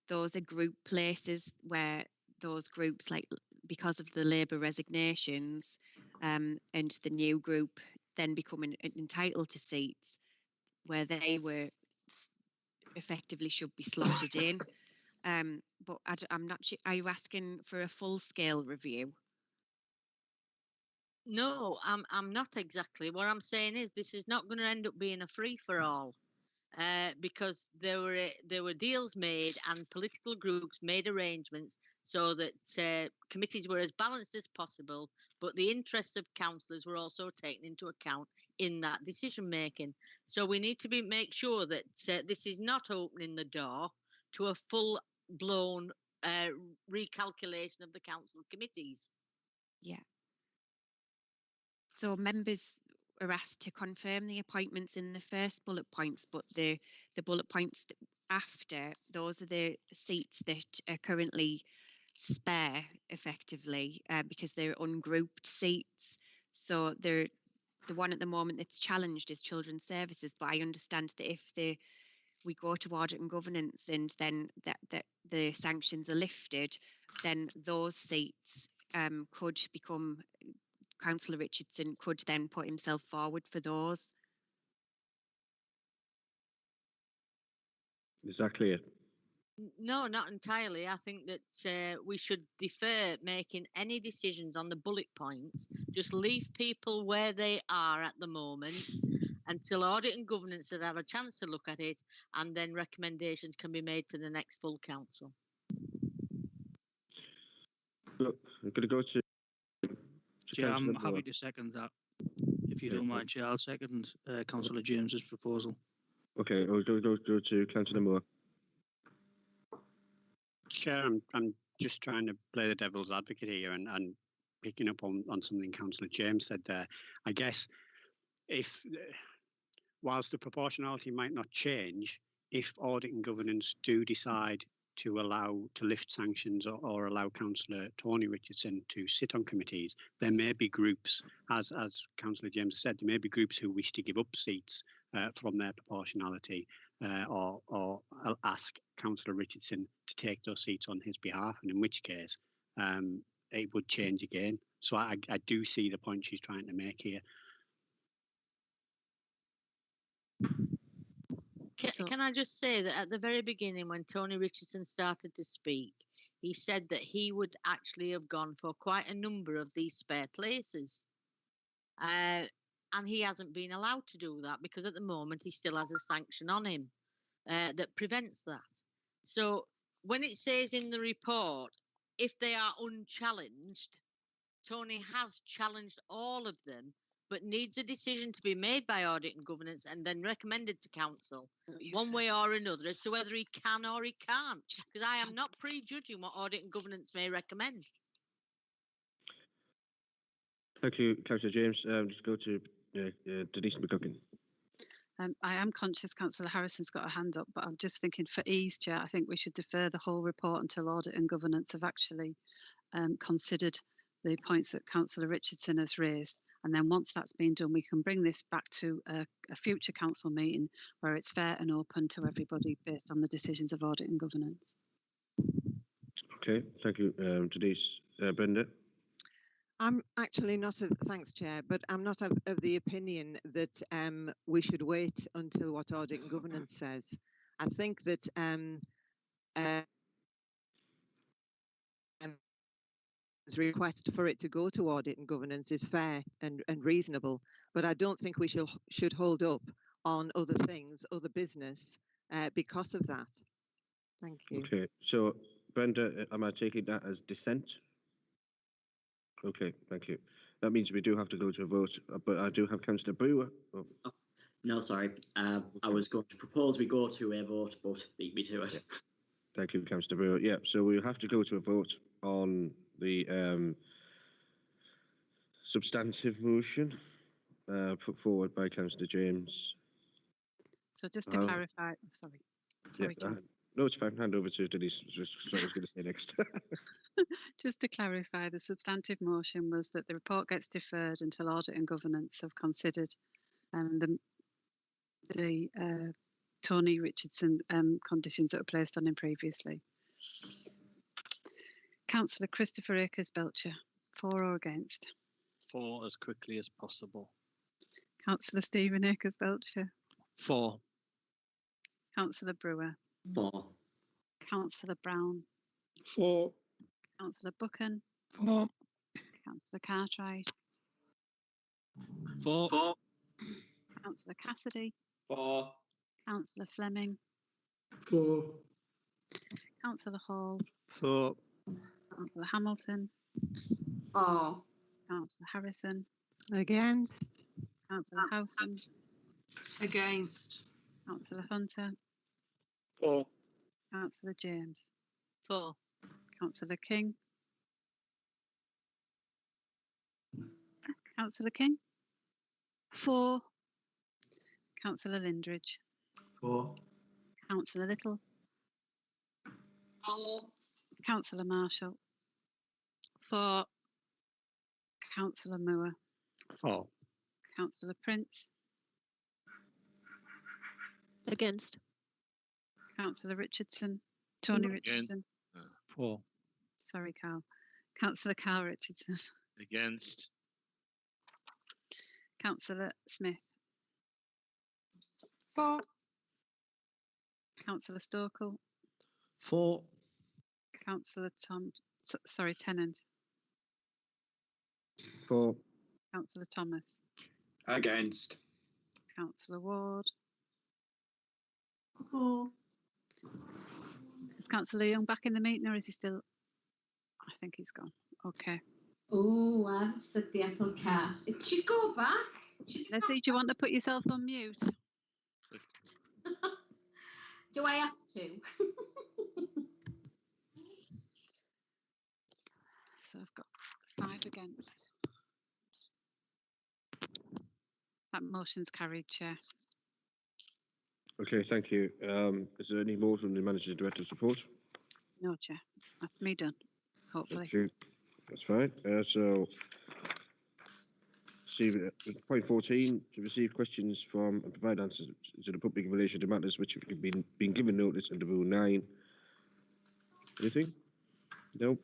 those are group places where those groups, like because of the Labour resignations, and the new group then becoming entitled to seats where they were effectively should be slotted in. But I'm not sure. Are you asking for a full-scale review? No, I'm not exactly. What I'm saying is this is not going to end up being a free-for-all, because there were deals made and political groups made arrangements so that committees were as balanced as possible, but the interests of councillors were also taken into account in that decision making. So we need to make sure that this is not opening the door to a full-blown recalculation of the council committees. Yeah. So members are asked to confirm the appointments in the first bullet points, but the bullet points after, those are the seats that are currently spare, effectively, because they're ungrouped seats. So the one at the moment that's challenged is Children's Services, but I understand that if we go to audit and governance and then that the sanctions are lifted, then those seats could become, Councillor Richardson could then put himself forward for those. Is that clear? No, not entirely. I think that we should defer making any decisions on the bullet points. Just leave people where they are at the moment until audit and governance have had a chance to look at it, and then recommendations can be made to the next full council. Look, I'm going to go to Chair, I'm Councillor happy Moore. to second that. If you don't mind, Chair, I'll second Councillor James's proposal. Okay, we'll go to Councillor Moore. Chair, I'm just trying to play the devil's advocate here and picking up on something Councillor James said there. I guess if, whilst the proportionality might not change, if audit and governance do decide to lift sanctions or allow Councillor Tony Richardson to sit on committees, there may be groups, as Councillor James said, there may be groups who wish to give up seats from their proportionality or ask Councillor Richardson to take those seats on his behalf, and in which case it would change again. So I do see the point she's trying to make here. Can I just say that at the very beginning, when Tony Richardson started to speak, he said that he would actually have gone for quite a number of these spare places. And he hasn't been allowed to do that because at the moment he still has a sanction on him that prevents that. So when it says in the report, if they are unchallenged, Tony has challenged all of them, but needs a decision to be made by audit and governance and then recommended to council one way or another as to whether he can or he can't, because I am not prejudging what audit and governance may recommend. Thank you, Councillor James. Just go to Denise McGuckin. I am conscious Councillor Harrison's got a hand up, but I'm just thinking for ease, Chair, I think we should defer the whole report until audit and governance have actually considered the points that Councillor Richardson has raised. And then once that's been done, we can bring this back to a future council meeting where it's fair and open to everybody based on the decisions of audit and governance. Okay, thank you, Denise. Brenda? I'm actually not of, thanks Chair, but I'm not of the opinion that we should wait until what audit and governance says. I think that request for it to go to audit and governance is fair and reasonable, but I don't think we should hold up on other things, other business, because of that. Thank you. Okay, so Brenda, am I taking that as dissent? Okay, thank you. That means we do have to go to a vote, but I do have Councillor Brewer. Oh. Oh, no, sorry. I was going to propose we go to a vote, but beat me to it. Yeah. Thank you, Councillor Brewer. Yeah, so we have to go to a vote on the substantive motion put forward by Councillor James. So just to clarify, sorry, Yeah, no, it's fine. Hand over to Denise. Just what I was going to say next. Just to clarify, the substantive motion was that the report gets deferred until audit and governance have considered the Tony Richardson conditions that were placed on him previously. Councillor Christopher Akers-Belcher, for or against? For as quickly as possible. Councillor Stephen Akers-Belcher. For. Councillor Brewer. For. Councillor Brown. For. Councillor Buchan. For. Councillor Cartwright. For. For. Councillor Cassidy. For. Councillor Fleming. For. Councillor Hall. For. Councillor Hamilton. For. Councillor Harrison. Against. Councillor Howson. Against. Councillor Hunter. For. Councillor James. For. Councillor King. Councillor King. 4. Councillor Lindridge. 4. Councillor Little. 4. Councillor Marshall. 4. Councillor Moore. 4. Councillor Prince. Against. Councillor Richardson. Tony Again. Richardson. 4. Sorry, Carl. Councillor Carl Richardson. Against. Councillor Smith. 4. Councillor Stokel. 4. Councillor Tennant. 4. Councillor Thomas. Against. Councillor Ward. 4. Is Councillor Young back in the meeting, or is he still? I think he's gone. Okay. Oh, I've upset the apple cart. It should go back. Leslie, do you want to put yourself on mute? Do I have to? So I've got 5 against. That motion's carried, Chair. Okay, thank you. Is there any more from the Manager and Director's report? No, Chair. That's me done, hopefully. Thank you. That's fine. So, point 14, to receive questions from and provide answers to the public in relation to matters which have been given notice under Rule 9. Anything? No.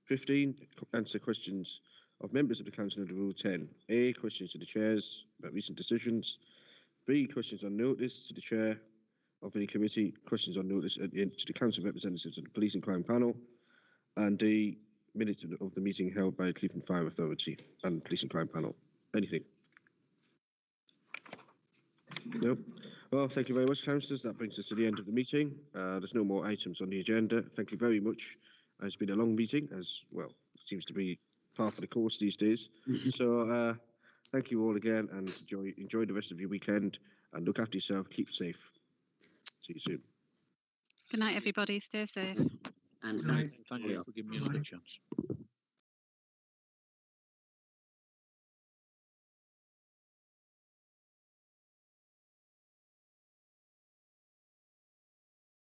15, answer questions of members of the Council under Rule 10. A, questions to the chairs about recent decisions. B, questions on notice to the chair of any committee. Questions on notice to the Council representatives of the Police and Crime Panel. And D, minutes of the meeting held by Cleveland Fire Authority and Police and Crime Panel. Anything? No. Well, thank you very much, councillors. That brings us to the end of the meeting. There's no more items on the agenda. Thank you very much. It's been a long meeting, as well. It seems to be par for the course these days. So, thank you all again, and enjoy the rest of your weekend. And look after yourself. Keep safe. See you soon. Good night, everybody. Stay safe. And Thank you for giving me another chance.